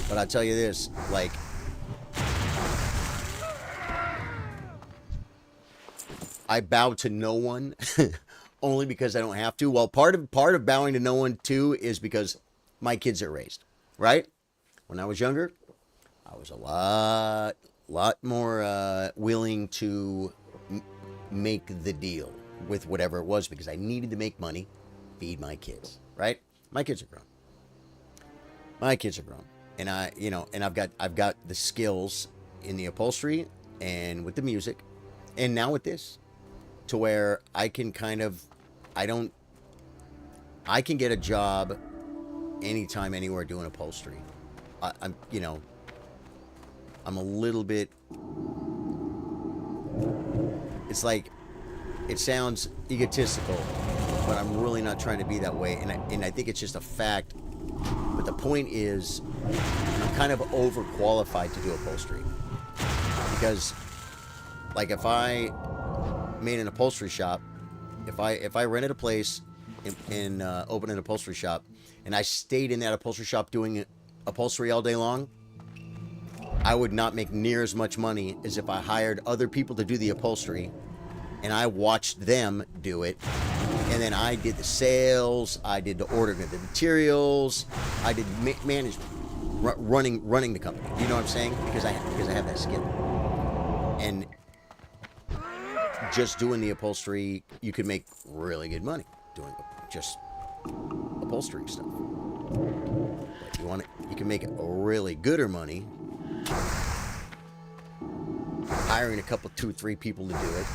but I tell you this, like, I bow to no one only because I don't have to. Well, part of bowing to no one too is because my kids are raised, right? When I was younger, I was a lot more willing to make the deal with whatever it was because I needed to make money, feed my kids, right? My kids are grown. And I've got the skills in the upholstery and with the music and now with this to where I can I can get a job anytime, anywhere doing upholstery. I'm a little bit, it's like, it sounds egotistical, but I'm really not trying to be that way. And I think it's just a fact. But the point is, I'm kind of overqualified to do upholstery. Because, like, if I made an upholstery shop, if I rented a place and opened an upholstery shop, and I stayed in that upholstery shop doing upholstery all day long, I would not make near as much money as if I hired other people to do the upholstery and I watched them do it, and then I did the sales, I did the ordering of the materials, I did management, running the company. You know what I'm saying? Because I have that skill. And just doing the upholstery, you could make really good money doing just upholstery stuff. But you can make really gooder money hiring a couple, 2 or 3 people to do it,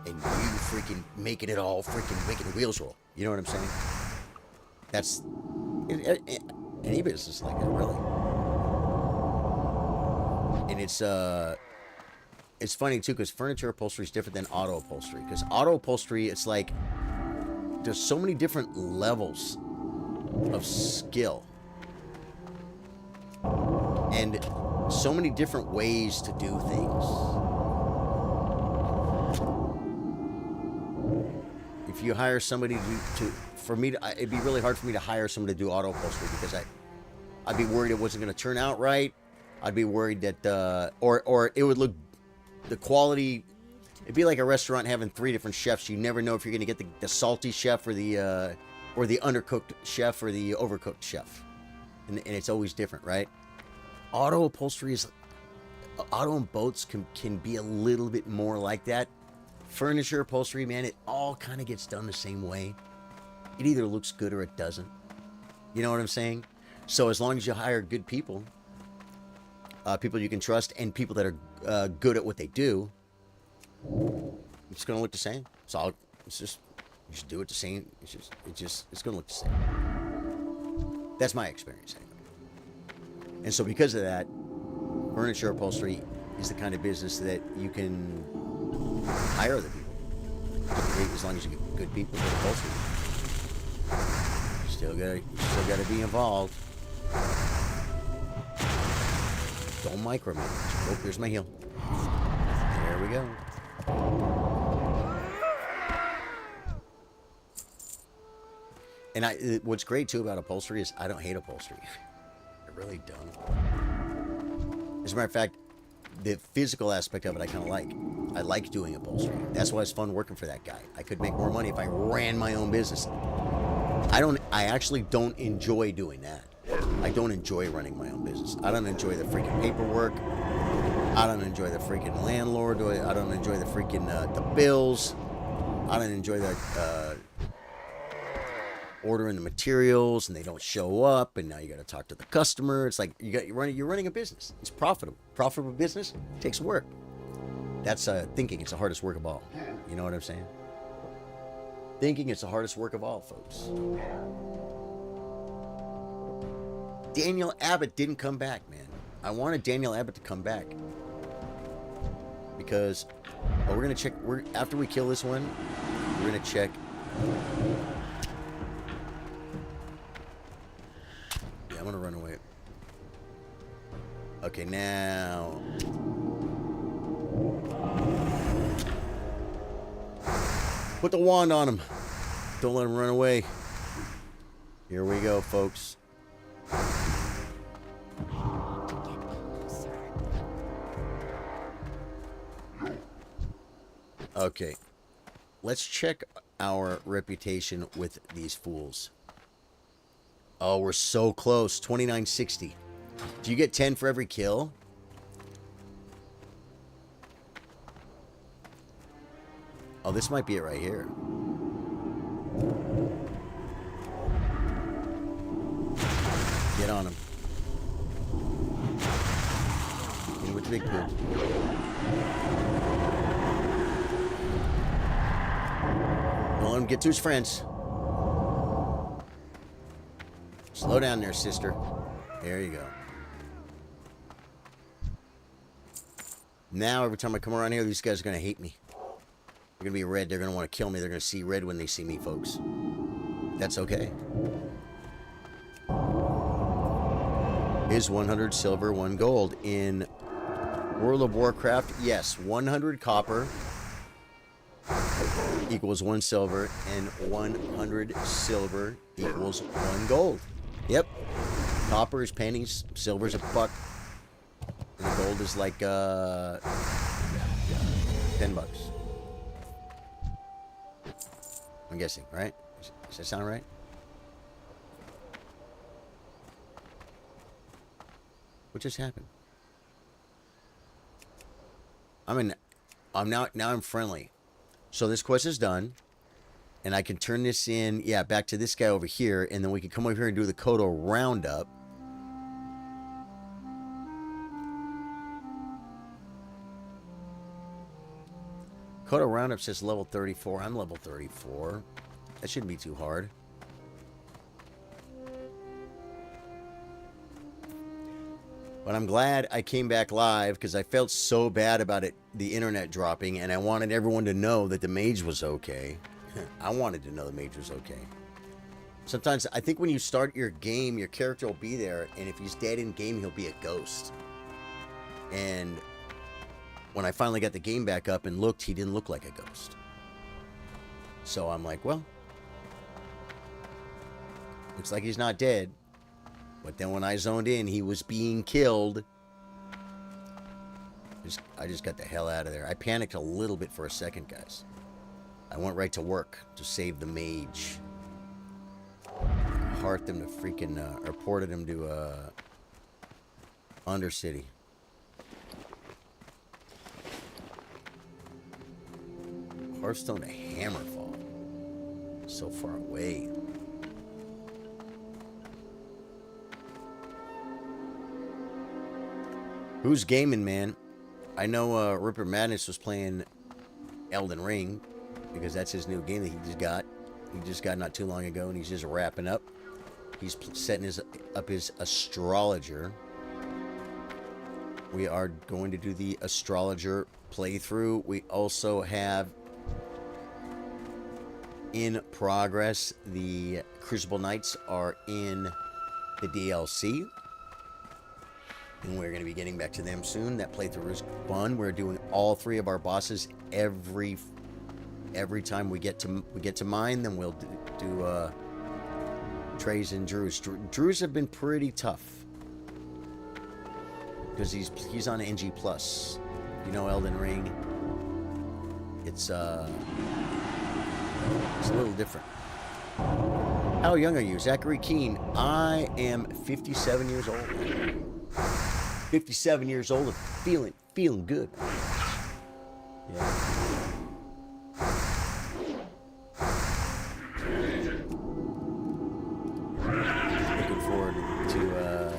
and you freaking making it all, making the wheels roll. You know what I'm saying? That's any business like that, really. And it's funny too, because furniture upholstery is different than auto upholstery. Because auto upholstery, it's like there's so many different levels of skill and so many different ways to do things. If you hire somebody it'd be really hard for me to hire somebody to do auto upholstery because I'd be worried it wasn't going to turn out right. I'd be worried that or it would look, the quality, it'd be like a restaurant having 3 different chefs. You never know if you're going to get the salty chef or the undercooked chef or the overcooked chef, and it's always different, right? Auto and boats can be a little bit more like that. Furniture upholstery, man, it all kind of gets done the same way. It either looks good or it doesn't. You know what I'm saying? So as long as you hire good people, people you can trust, and people that are good at what they do, it's going to look the same. So it's just do it the same. It's going to look the same. That's my experience. And so because of that, furniture upholstery is the kind of business that you can hire other people, as long as you get good people for upholstery. You still got to be involved. Don't micromanage. Oh, here's my heel. There we go. And what's great too about upholstery is I don't hate upholstery. I really don't. As a matter of fact, the physical aspect of it I kind of like. I like doing upholstery. That's why it's fun working for that guy. I could make more money if I ran my own business. I actually don't enjoy doing that. I don't enjoy running my own business. I don't enjoy the freaking paperwork. I don't enjoy the freaking landlord. I don't enjoy the freaking the bills. I don't enjoy the ordering the materials and they don't show up, and now you got to talk to the customer. It's like you're running a business. It's profitable. Profitable business takes work. That's thinking. It's the hardest work of all. You know what I'm saying? Thinking it's the hardest work of all, folks. Daniel Abbott didn't come back, man. I wanted Daniel Abbott to come back because we're gonna check. After we kill this one, we're gonna check. Yeah, I'm gonna run away. Okay, now. Put the wand on him. Don't let him run away. Here we go, folks. Okay. Let's check our reputation with these fools. Oh, we're so close. 2960. Do you get 10 for every kill? Oh, this might be it right here. Get on him. Get him with the big poop. Don't let him get to his friends. Slow down there, sister. There you go. Now, every time I come around here, these guys are going to hate me. They're going to be red. They're going to want to kill me. They're going to see red when they see me, folks. That's okay. Is 100 silver, 1 gold. In World of Warcraft, yes, 100 copper equals 1 silver, and 100 silver equals 1 gold. Yep. Copper is pennies, silver is $1, and the gold is like $10. I'm guessing, right? Does that sound right? What just happened? I'm friendly. So this quest is done. And I can turn this in, yeah, back to this guy over here. And then we can come over here and do the Kodo roundup. Kodo roundup says level 34. I'm level 34. That shouldn't be too hard. But I'm glad I came back live because I felt so bad about it, the internet dropping, and I wanted everyone to know that the mage was okay. I wanted to know the mage was okay. Sometimes I think when you start your game, your character will be there, and if he's dead in game, he'll be a ghost. And when I finally got the game back up and looked, he didn't look like a ghost. So I'm like, well, looks like he's not dead. But then when I zoned in, he was being killed. I just got the hell out of there. I panicked a little bit for a second, guys. I went right to work to save the mage. Hearted him to freaking, reported him to, Undercity. Hearthstone to Hammerfall. So far away. Who's gaming, man? I know Ripper Madness was playing Elden Ring because that's his new game that he just got. He just got not too long ago, and he's just wrapping up. He's setting up his astrologer. We are going to do the astrologer playthrough. We also have in progress the Crucible Knights are in the DLC. And we're going to be getting back to them soon. That playthrough is fun. We're doing all 3 of our bosses every time we get to mine. Then we'll do Treys and Druze. Druze have been pretty tough. Because he's on NG+. You know Elden Ring. It's a little different. How young are you? Zachary Keene. I am 57 years old. 57 years old and feeling good. Yeah. Looking forward to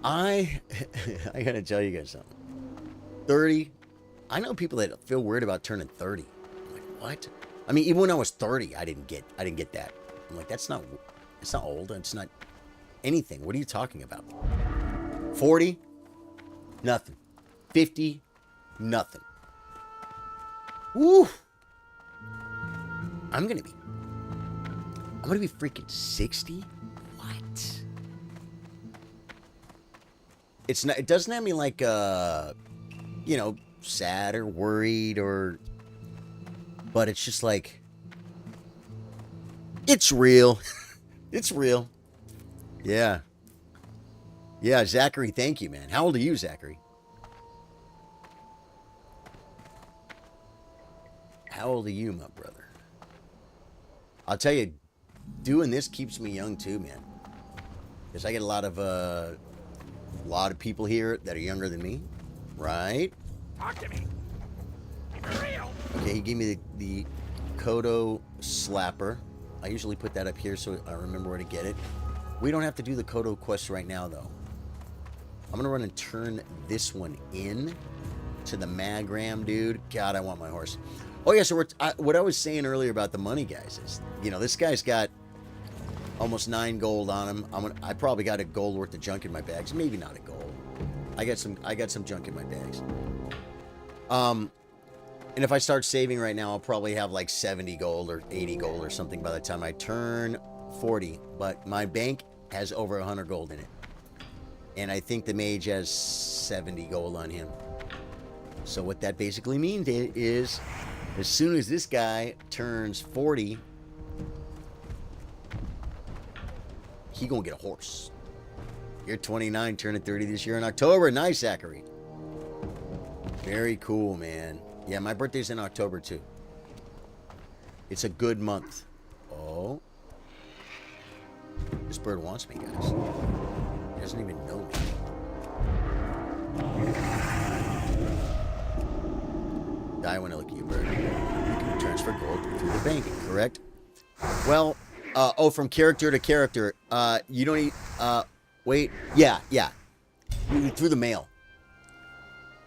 I gotta tell you guys something. 30. I know people that feel weird about turning 30. I'm like, what? I mean, even when I was 30, I didn't get that. I'm like, it's not old. It's not anything. What are you talking about? 40? Nothing. 50? Nothing. Woo! I'm gonna be freaking 60? What? It doesn't have me like, you know, sad or worried but it's just like, it's real. It's real. Yeah. Yeah, Zachary, thank you, man. How old are you, Zachary? How old are you, my brother? I'll tell you, doing this keeps me young too, man. Because I get a lot of people here that are younger than me, right? Talk to me. For real. Okay, he gave me the Kodo slapper. I usually put that up here so I remember where to get it. We don't have to do the Kodo quest right now, though. I'm going to run and turn this one in to the Magram, dude. God, I want my horse. Oh, yeah, so what I was saying earlier about the money, guys, is, you know, this guy's got almost 9 gold on him. I probably got a gold worth of junk in my bags. Maybe not a gold. I got some junk in my bags. And if I start saving right now, I'll probably have like 70 gold or 80 gold or something by the time I turn 40. But my bank has over 100 gold in it. And I think the mage has 70 gold on him. So what that basically means is, as soon as this guy turns 40, he gonna get a horse. You're 29, turning 30 this year in October. Nice, Zachary. Very cool, man. Yeah, my birthday's in October, too. It's a good month. Oh. This bird wants me, guys. He doesn't even know me. Die when I look at you, bird. You can transfer gold through the bank, correct? Well, from character to character. You don't need, wait. Yeah. Through the mail.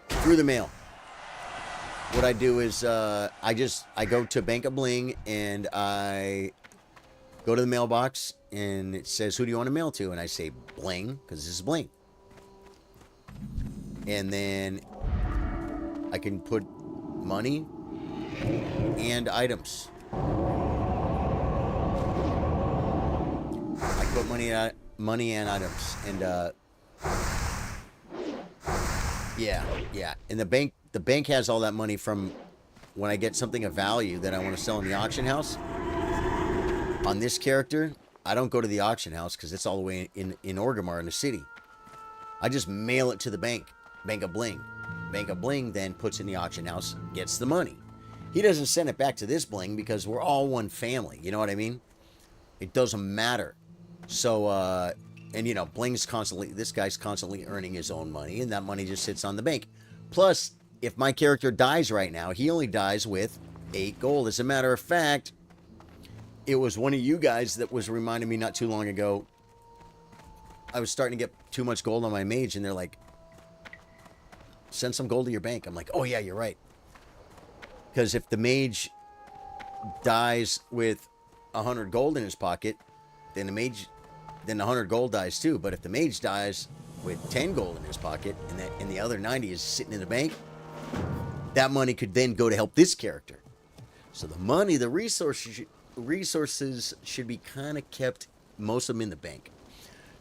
Through the mail. What I do is, I go to Bank of Bling, and I go to the mailbox, and it says, who do you want to mail to? And I say Bling, because this is Bling. And then I can put money and items. I put money and items, and yeah. And the bank has all that money from when I get something of value that I want to sell in the auction house. On this character, I don't go to the auction house because it's all the way in Orgrimmar in the city. I just mail it to the bank of Bling. Bank of Bling then puts in the auction house, gets the money. He doesn't send it back to this Bling because we're all one family. You know what I mean? It doesn't matter. So, and you know, this guy's constantly earning his own money, and that money just sits on the bank. Plus, if my character dies right now, he only dies with 8 gold. As a matter of fact, it was one of you guys that was reminding me not too long ago. I was starting to get too much gold on my mage, and they're like, send some gold to your bank. I'm like, oh yeah, you're right. Because if the mage dies with 100 gold in his pocket, then the 100 gold dies too. But if the mage dies with 10 gold in his pocket, and the other 90 is sitting in the bank, that money could then go to help this character. So the money, the resources should be kind of kept, most of them in the bank.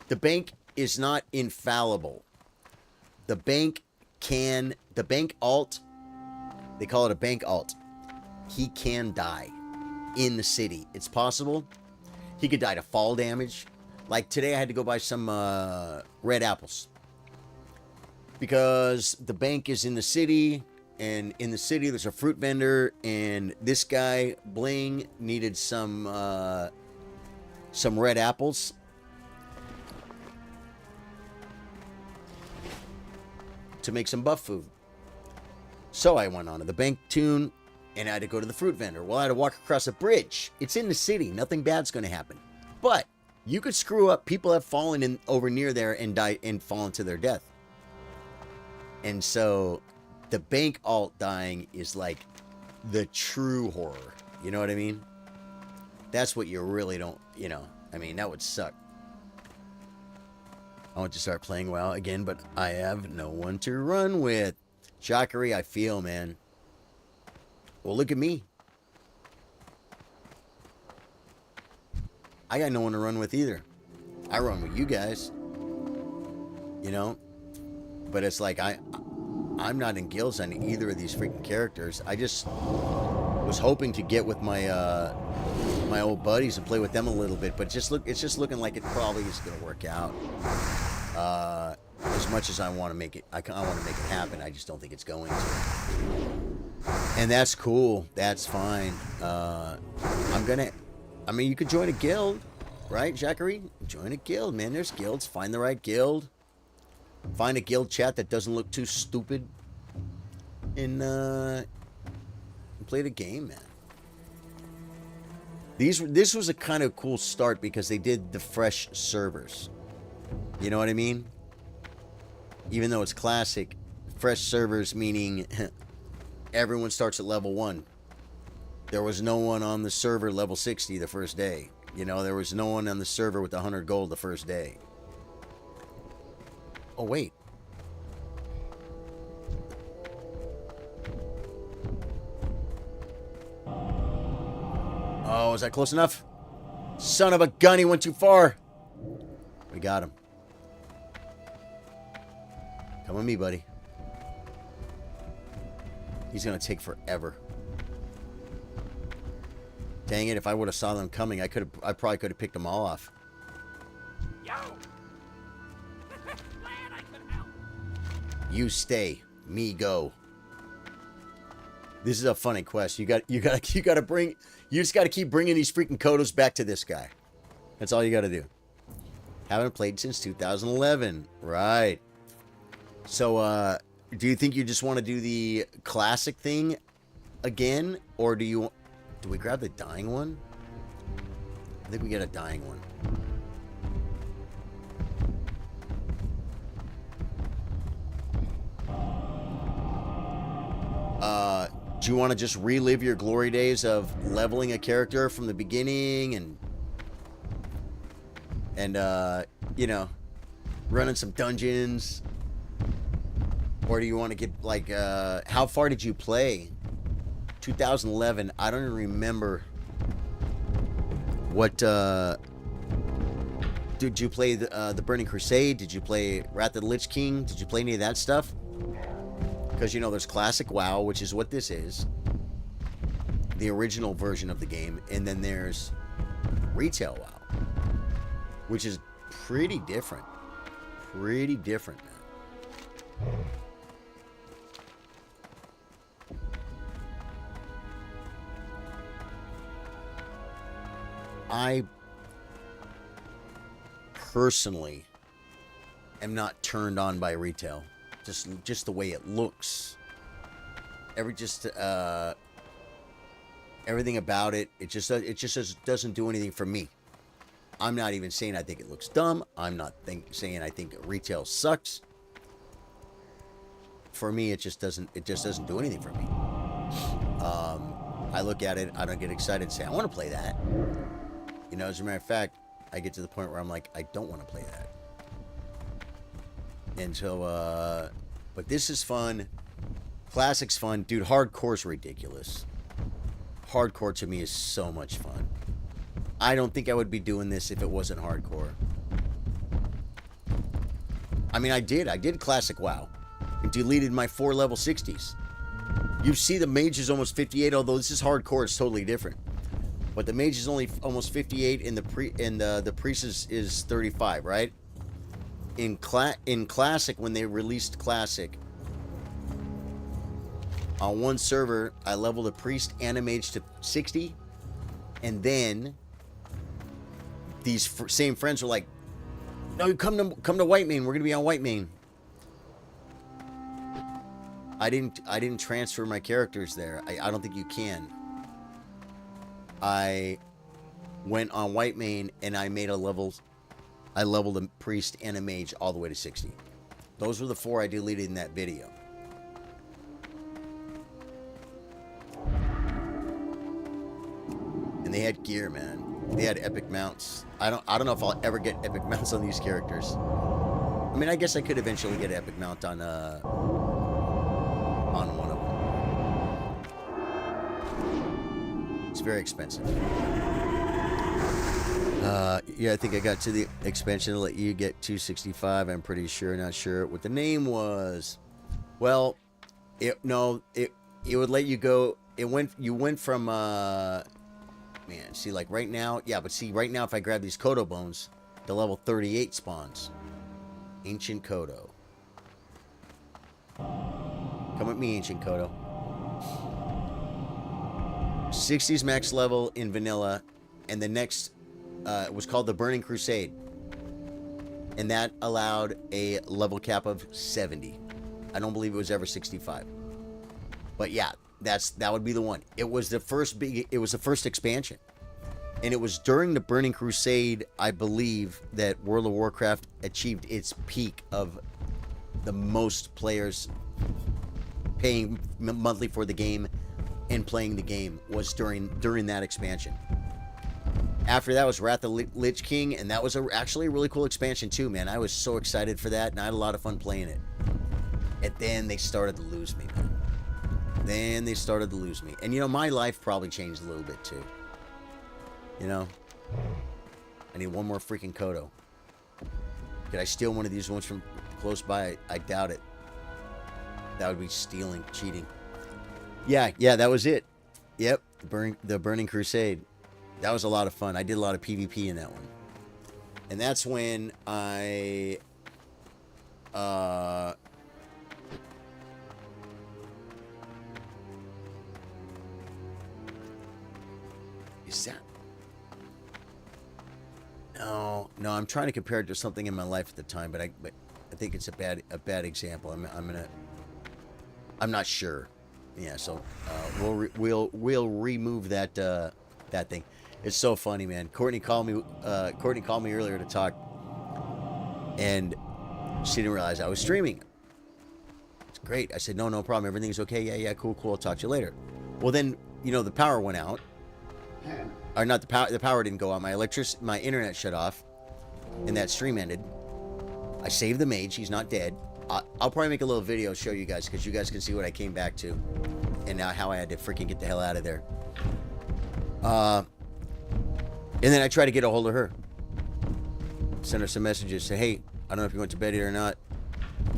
The bank is not infallible. The bank alt, they call it a bank alt. He can die in the city. It's possible. He could die to fall damage. Like today I had to go buy some red apples. Because the bank is in the city, and in the city there's a fruit vendor, and this guy, Bling, needed some red apples. To make some buff food. So I went on to the bank tune, and I had to go to the fruit vendor. Well, I had to walk across a bridge. It's in the city. Nothing bad's going to happen. But you could screw up. People have fallen in over near there and died and fallen to their death. And so the bank alt dying is like the true horror. You know what I mean? That's what you really don't, you know. I mean, that would suck. I want to start playing WoW again, but I have no one to run with. Jackery, I feel, man. Well, look at me. I got no one to run with either. I run with you guys. You know? But it's like, I'm not in guilds on either of these freaking characters. I just was hoping to get with my my old buddies and play with them a little bit. But it's just looking like it probably is going to work out. As much as I want to make it, I want to make it happen. I just don't think it's going to. And that's cool. That's fine. I mean, you could join a guild, right, Jackery? Join a guild, man. There's guilds. Find the right guild. Find a guild chat that doesn't look too stupid. And play the game, man. This was a kind of cool start because they did the fresh servers. You know what I mean? Even though it's classic, fresh servers meaning everyone starts at level 1. There was no one on the server level 60 the first day. You know, there was no one on the server with 100 gold the first day. Oh, wait. Oh, is that close enough? Son of a gun, he went too far. We got him. Come with me, buddy. He's gonna take forever. Dang it, if I would have saw them coming, I probably could have picked them all off. Yo! Glad I could help. You stay, me go. This is a funny quest. You gotta bring. You just gotta keep bringing these freaking Kodos back to this guy. That's all you gotta do. Haven't played since 2011. Right. So, do you think you just want to do the classic thing again, or do we grab the dying one? I think we get a dying one. Do you want to just relive your glory days of leveling a character from the beginning and you know, running some dungeons? Or do you want to get, like, how far did you play? 2011, I don't even remember what, did you play the Burning Crusade? Did you play Wrath of the Lich King? Did you play any of that stuff? Because, you know, there's Classic WoW, which is what this is. The original version of the game. And then there's Retail WoW, which is pretty different. Pretty different, man. I personally am not turned on by retail. Just the way it looks. Everything about it, it just doesn't do anything for me. I'm not even saying I think it looks dumb. I'm not saying I think retail sucks. For me, it just doesn't do anything for me. I look at it, I don't get excited and say, I want to play that. You know, as a matter of fact, I get to the point where I'm like, I don't want to play that. And so, but this is fun. Classic's fun. Dude, hardcore's ridiculous. Hardcore to me is so much fun. I don't think I would be doing this if it wasn't hardcore. I mean, I did classic WoW. And deleted my 4 level 60s. You see the mage is almost 58, although this is hardcore, it's totally different. But the mage is only almost 58, and the priest is 35, right? In classic, when they released classic, on one server, I leveled a priest and a mage to 60, and then these same friends were like, "No, come to White Main. We're gonna be on White Main." I didn't transfer my characters there. I don't think you can. I went on White Main and I leveled a priest and a mage all the way to 60. Those were the 4 I deleted in that video. And they had gear, man. They had epic mounts. I don't know if I'll ever get epic mounts on these characters. I mean, I guess I could eventually get an epic mount on one of them. It's very expensive. Yeah, I think I got to the expansion to let you get 265. I'm pretty sure, not sure what the name was. Well, it would let you go. You went from man, see, like right now, yeah, but see, right now, if I grab these Kodo bones, the level 38 spawns. Ancient Kodo. Come with me, Ancient Kodo. 60's max level in vanilla, and the next was called the Burning Crusade, and that allowed a level cap of 70. I don't believe it was ever 65, but yeah, that would be the one. It was the first expansion, and it was during the Burning Crusade, I believe, that World of Warcraft achieved its peak of the most players paying monthly for the game and playing the game was during that expansion. After that was Wrath of Lich King, and that was actually a really cool expansion too, man. I was so excited for that, and I had a lot of fun playing it. And then they started to lose me, man. And you know, my life probably changed a little bit too. You know? I need one more freaking Kodo. Could I steal one of these ones from close by? I doubt it. That would be stealing, cheating. Yeah, that was it. Yep, the Burning Crusade. That was a lot of fun. I did a lot of PvP in that one. And that's when I... Is that... No, I'm trying to compare it to something in my life at the time, but I think it's a bad example. I'm not sure. Yeah, so we'll remove that that thing. It's so funny, man. Courtney called me earlier to talk, and she didn't realize I was streaming. It's great. I said, no problem. Everything's okay. Yeah, cool. I'll talk to you later. Well, then, you know, the power went out. Or not the power. The power didn't go out. My internet shut off, and that stream ended. I saved the mage. He's not dead. I'll probably make a little video show you guys, because you guys can see what I came back to, and now how I had to freaking get the hell out of there. And then I tried to get a hold of her. Send her some messages. Say, hey, I don't know if you went to bed yet or not.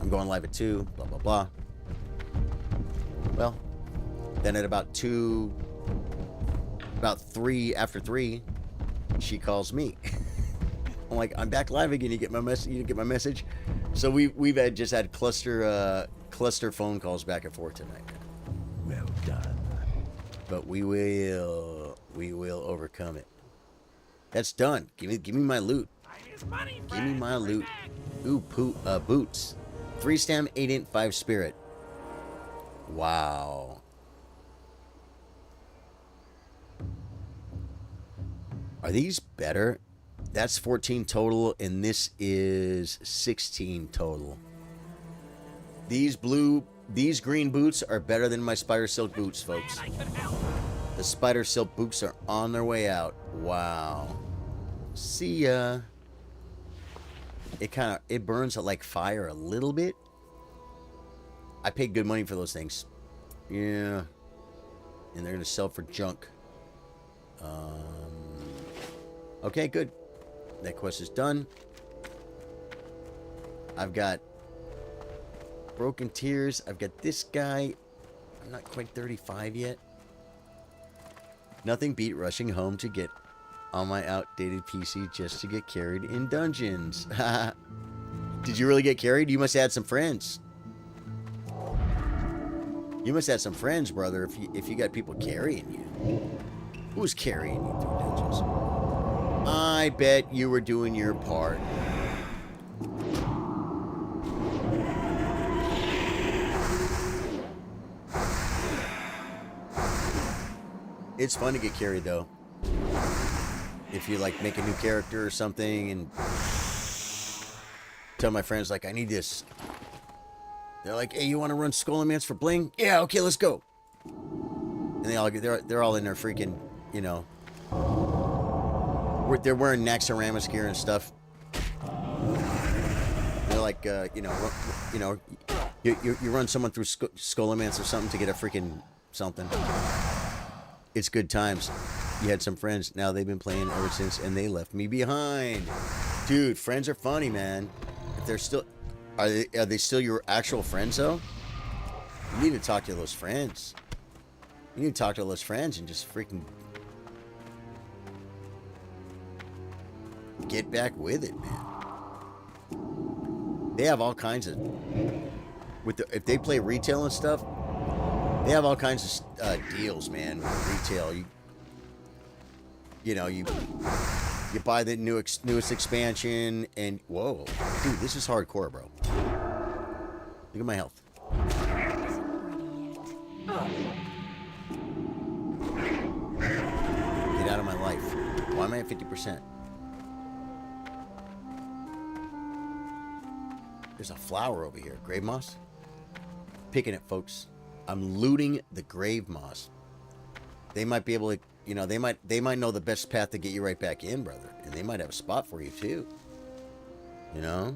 I'm going live at 2. Blah, blah, blah. Well, then at about 3, after 3, she calls me. I'm like, I'm back live again. You get my message? So we've just had cluster phone calls back and forth tonight. Well done. But we will overcome it. That's done. Give me my loot. Give me my loot. Ooh, boots. 3 stam, 8 int, 5 spirit. Wow. Are these better? That's 14 total, and this is 16 total. These green boots are better than my spider silk boots, folks. The spider silk boots are on their way out. Wow. See ya. It burns like fire a little bit. I paid good money for those things. Yeah. And they're gonna sell for junk. Okay, good. That quest is done. I've got Broken Tears. I've got this guy. I'm not quite 35 yet. Nothing beat rushing home to get on my outdated PC just to get carried in dungeons. Did you really get carried? You must have had some friends. You must have some friends, brother, if you got people carrying you. Who's carrying you through dungeons? I bet you were doing your part. It's fun to get carried, though. If you, like, make a new character or something and tell my friends, like, I need this. They're like, hey, you want to run Skullomance for bling? Yeah, okay, let's go. And they're all in their freaking, you know, they're wearing Naxxramas gear and stuff. They're like, you run someone through Skullomance or something to get a freaking something. It's good times. You had some friends. Now they've been playing ever since, and they left me behind. Dude, friends are funny, man. If they're still, are they still your actual friends though? You need to talk to those friends. You need to talk to those friends and just freaking get back with it, man. They have all kinds of if they play retail and stuff. They have all kinds of deals, man. With retail, you buy the newest expansion, and whoa, dude, this is hardcore, bro. Look at my health. Get out of my life. Why am I at 50%? There's a flower over here. Grave moss. Picking it, folks. I'm looting the grave moss. They might be able to, they might know the best path to get you right back in, brother. And they might have a spot for you too. You know?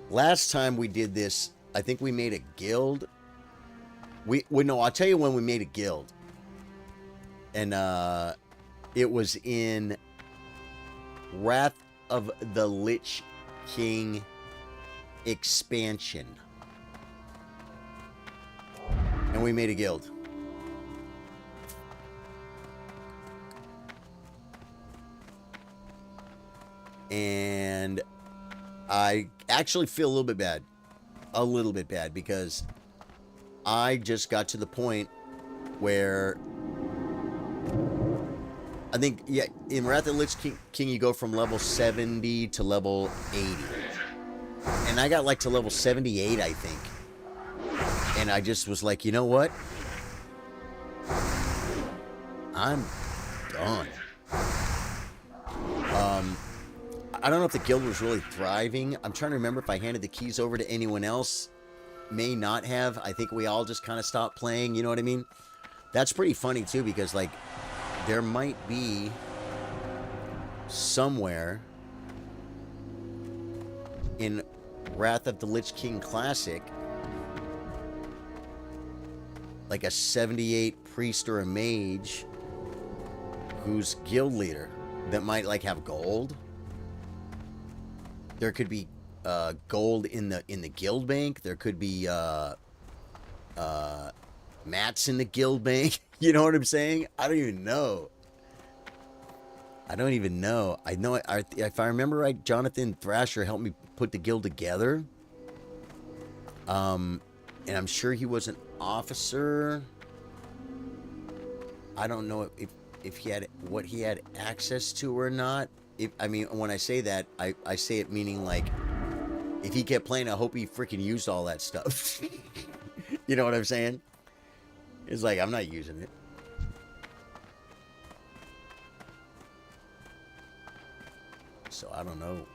Last time we did this, I think we made a guild. No, I'll tell you when we made a guild. And it was in Wrath of the Lich King expansion. And we made a guild. And I actually feel a little bit bad. A little bit bad because I just got to the point where I think, yeah, in Wrath of the Lich King you go from level 70 to level 80. And I got like to level 78, I think. And I just was like, you know what? I'm done. I don't know if the guild was really thriving. I'm trying to remember if I handed the keys over to anyone else. May not have. I think we all just kind of stopped playing. You know what I mean? That's pretty funny too, because like there might be somewhere in Wrath of the Lich King Classic like a 78 priest or a mage who's guild leader that might like have gold. There could be gold in the guild bank. There could be mats in the guild bank. You know what I'm saying? I don't even know. I know if I remember right, Jonathan Thrasher helped me put the guild together. And I'm sure he was an officer. I don't know if he had what he had access to or not. I mean, when I say that, I say it meaning like, if he kept playing, I hope he freaking used all that stuff. You know what I'm saying? It's like, I'm not using it. So, I don't know.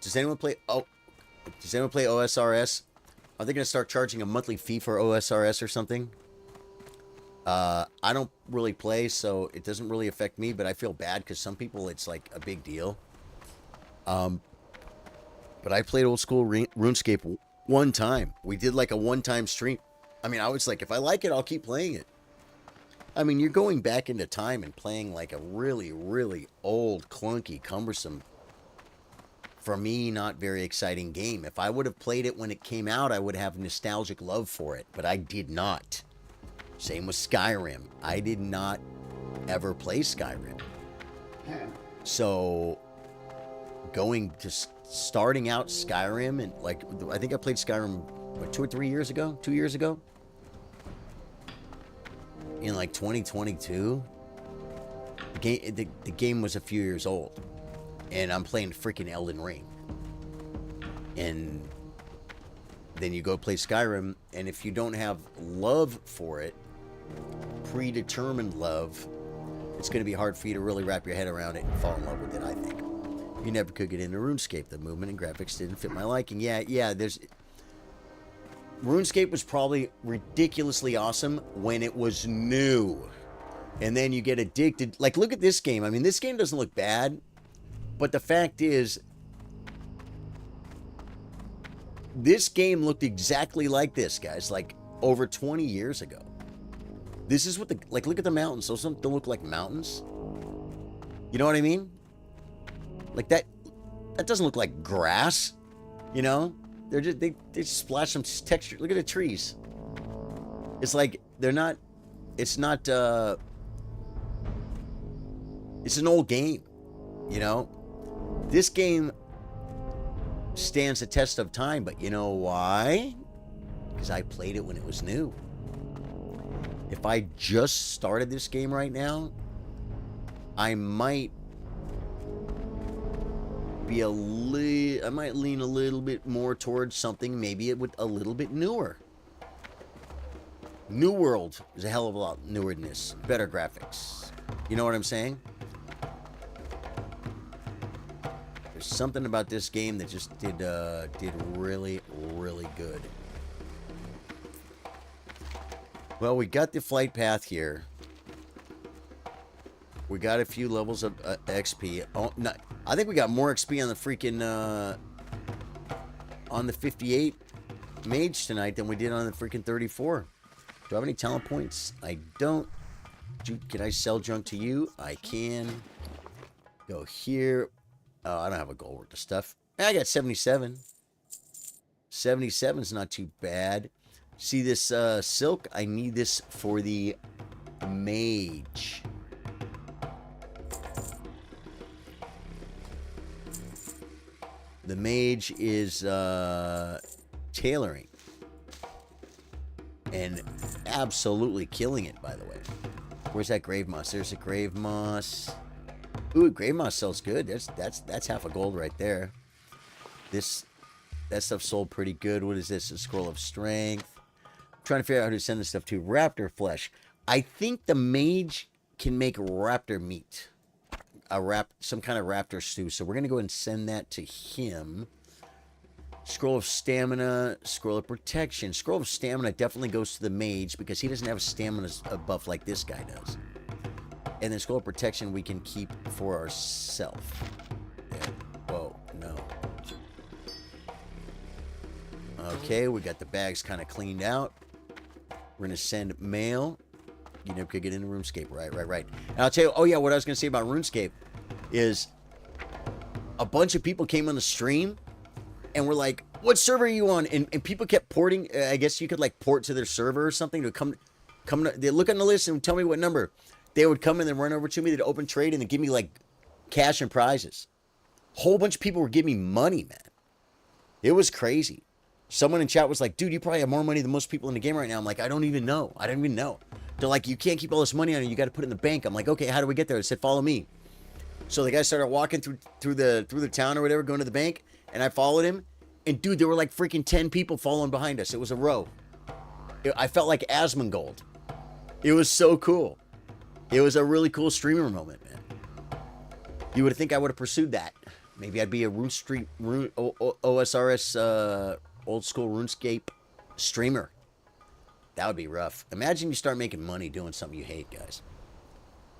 Does anyone play OSRS? Are they going to start charging a monthly fee for OSRS or something? I don't really play, so it doesn't really affect me, but I feel bad because some people it's like a big deal. But I played old school RuneScape one time. We did like a one-time stream. I mean, I was like, if I like it, I'll keep playing it. I mean, you're going back into time and playing like a really, really old, clunky, cumbersome for me, not very exciting game. If I would have played it when it came out, I would have nostalgic love for it, but I did not. Same with Skyrim. I did not ever play Skyrim. So going to starting out Skyrim, and like, I think I played Skyrim what, 2 or 3 years ago, 2 years ago, in like 2022. The game was a few years old, and I'm playing freaking Elden Ring. And then you go play Skyrim, and if you don't have love for it, predetermined love, it's going to be hard for you to really wrap your head around it and fall in love with it, I think. You never could get into RuneScape. The movement and graphics didn't fit my liking. Yeah, there's... RuneScape was probably ridiculously awesome when it was new. And then you get addicted. Like, look at this game. I mean, this game doesn't look bad. But the fact is, this game looked exactly like this, guys. Like, over 20 years ago. This is what the... Like, look at the mountains. Those don't look like mountains. You know what I mean? Like, that doesn't look like grass. You know? They're just... They splash some texture. Look at the trees. It's like, they're not... It's not, It's an old game. You know? This game stands the test of time, but you know why? Because I played it when it was new. If I just started this game right now, I might be I might lean a little bit more towards something maybe it would a little bit newer. New World is a hell of a lot newer than this. Better graphics. You know what I'm saying? There's something about this game that just did really, really good. Well, we got the flight path here. We got a few levels of XP. Oh, no, I think we got more XP on the freaking on the 58 mage tonight than we did on the freaking 34. Do I have any talent points? I don't. Can I sell junk to you? I can. Go here. Oh, I don't have a gold worth of stuff. I got 77. 77 is not too bad. See this silk? I need this for the mage. The mage is tailoring. And absolutely killing it, by the way. Where's that grave moss? There's a grave moss. Ooh, grave moss sells good. That's half a gold right there. That stuff sold pretty good. What is this? A scroll of strength. I'm trying to figure out how to send this stuff to. Raptor flesh. I think the mage can make raptor meat. Some kind of raptor stew. So we're going to go ahead and send that to him. Scroll of stamina, scroll of protection. Scroll of stamina definitely goes to the mage because he doesn't have a stamina buff like this guy does. And then scroll of protection we can keep for ourselves. There. Whoa, no. Okay, we got the bags kind of cleaned out. We're going to send mail. You never could get into RuneScape. Right. And I'll tell you, oh yeah, what I was going to say about RuneScape is a bunch of people came on the stream and were like, what server are you on? And people kept porting. I guess you could like port to their server or something to come they look on the list and tell me what number. They would come and then run over to me. They'd open trade and they'd give me like cash and prizes. Whole bunch of people were giving me money, man. It was crazy. Someone in chat was like, dude, you probably have more money than most people in the game right now. I'm like, I don't even know. They're like, you can't keep all this money on you. You got to put it in the bank. I'm like, okay, how do we get there? They said, follow me. So the guy started walking through the town or whatever, going to the bank, and I followed him. And dude, there were like freaking 10 people following behind us. It was a row. I felt like Asmongold. It was so cool. It was a really cool streamer moment, man. You would think I would have pursued that. Maybe I'd be a OSRS old school RuneScape streamer. That would be rough. Imagine you start making money doing something you hate, guys.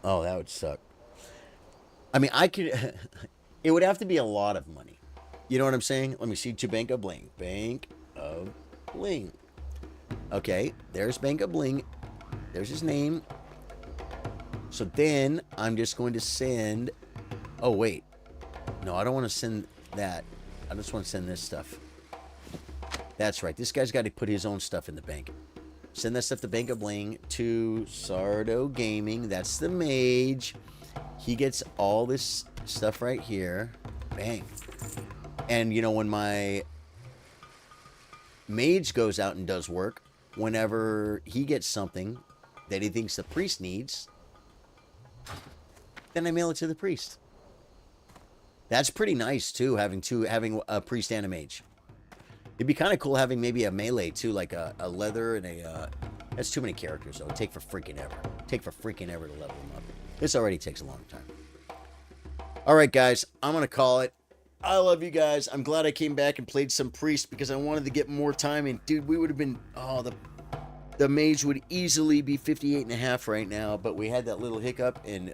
Oh, that would suck. I mean, I could... It would have to be a lot of money. You know what I'm saying? Let me see. To Bank of Bling. Bank of Bling. Okay, there's Bank of Bling. There's his name. So then, I'm just going to send... Oh, wait. No, I don't want to send that. I just want to send this stuff. That's right. This guy's got to put his own stuff in the bank. Send that stuff to Bank of Bling to Sardo Gaming. That's the mage. He gets all this stuff right here. Bang. And, you know, when my mage goes out and does work, whenever he gets something that he thinks the priest needs, then I mail it to the priest. That's pretty nice, too, having a priest and a mage. It'd be kind of cool having maybe a melee, too, like a leather and a... That's too many characters, though. It'd take for freaking ever. Take for freaking ever to level them up. This already takes a long time. All right, guys. I'm going to call it. I love you guys. I'm glad I came back and played some priest because I wanted to get more time in. Dude, we would have been... Oh, the mage would easily be 58.5 right now, but we had that little hiccup, and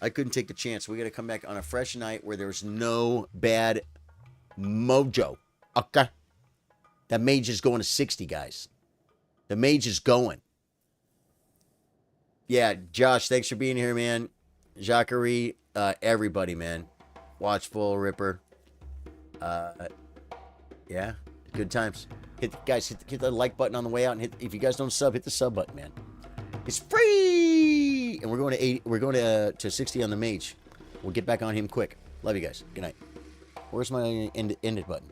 I couldn't take the chance. We got to come back on a fresh night where there's no bad mojo. Okay? That mage is going to 60, guys. The mage is going. Yeah, Josh, thanks for being here, man. Jacquerie, everybody, man. Watchful, Ripper. Yeah, good times. Guys, hit the like button on the way out, and if you guys don't sub, hit the sub button, man. It's free, and we're going to 80. We're going to 60 on the mage. We'll get back on him quick. Love you guys. Good night. Where's my end it button?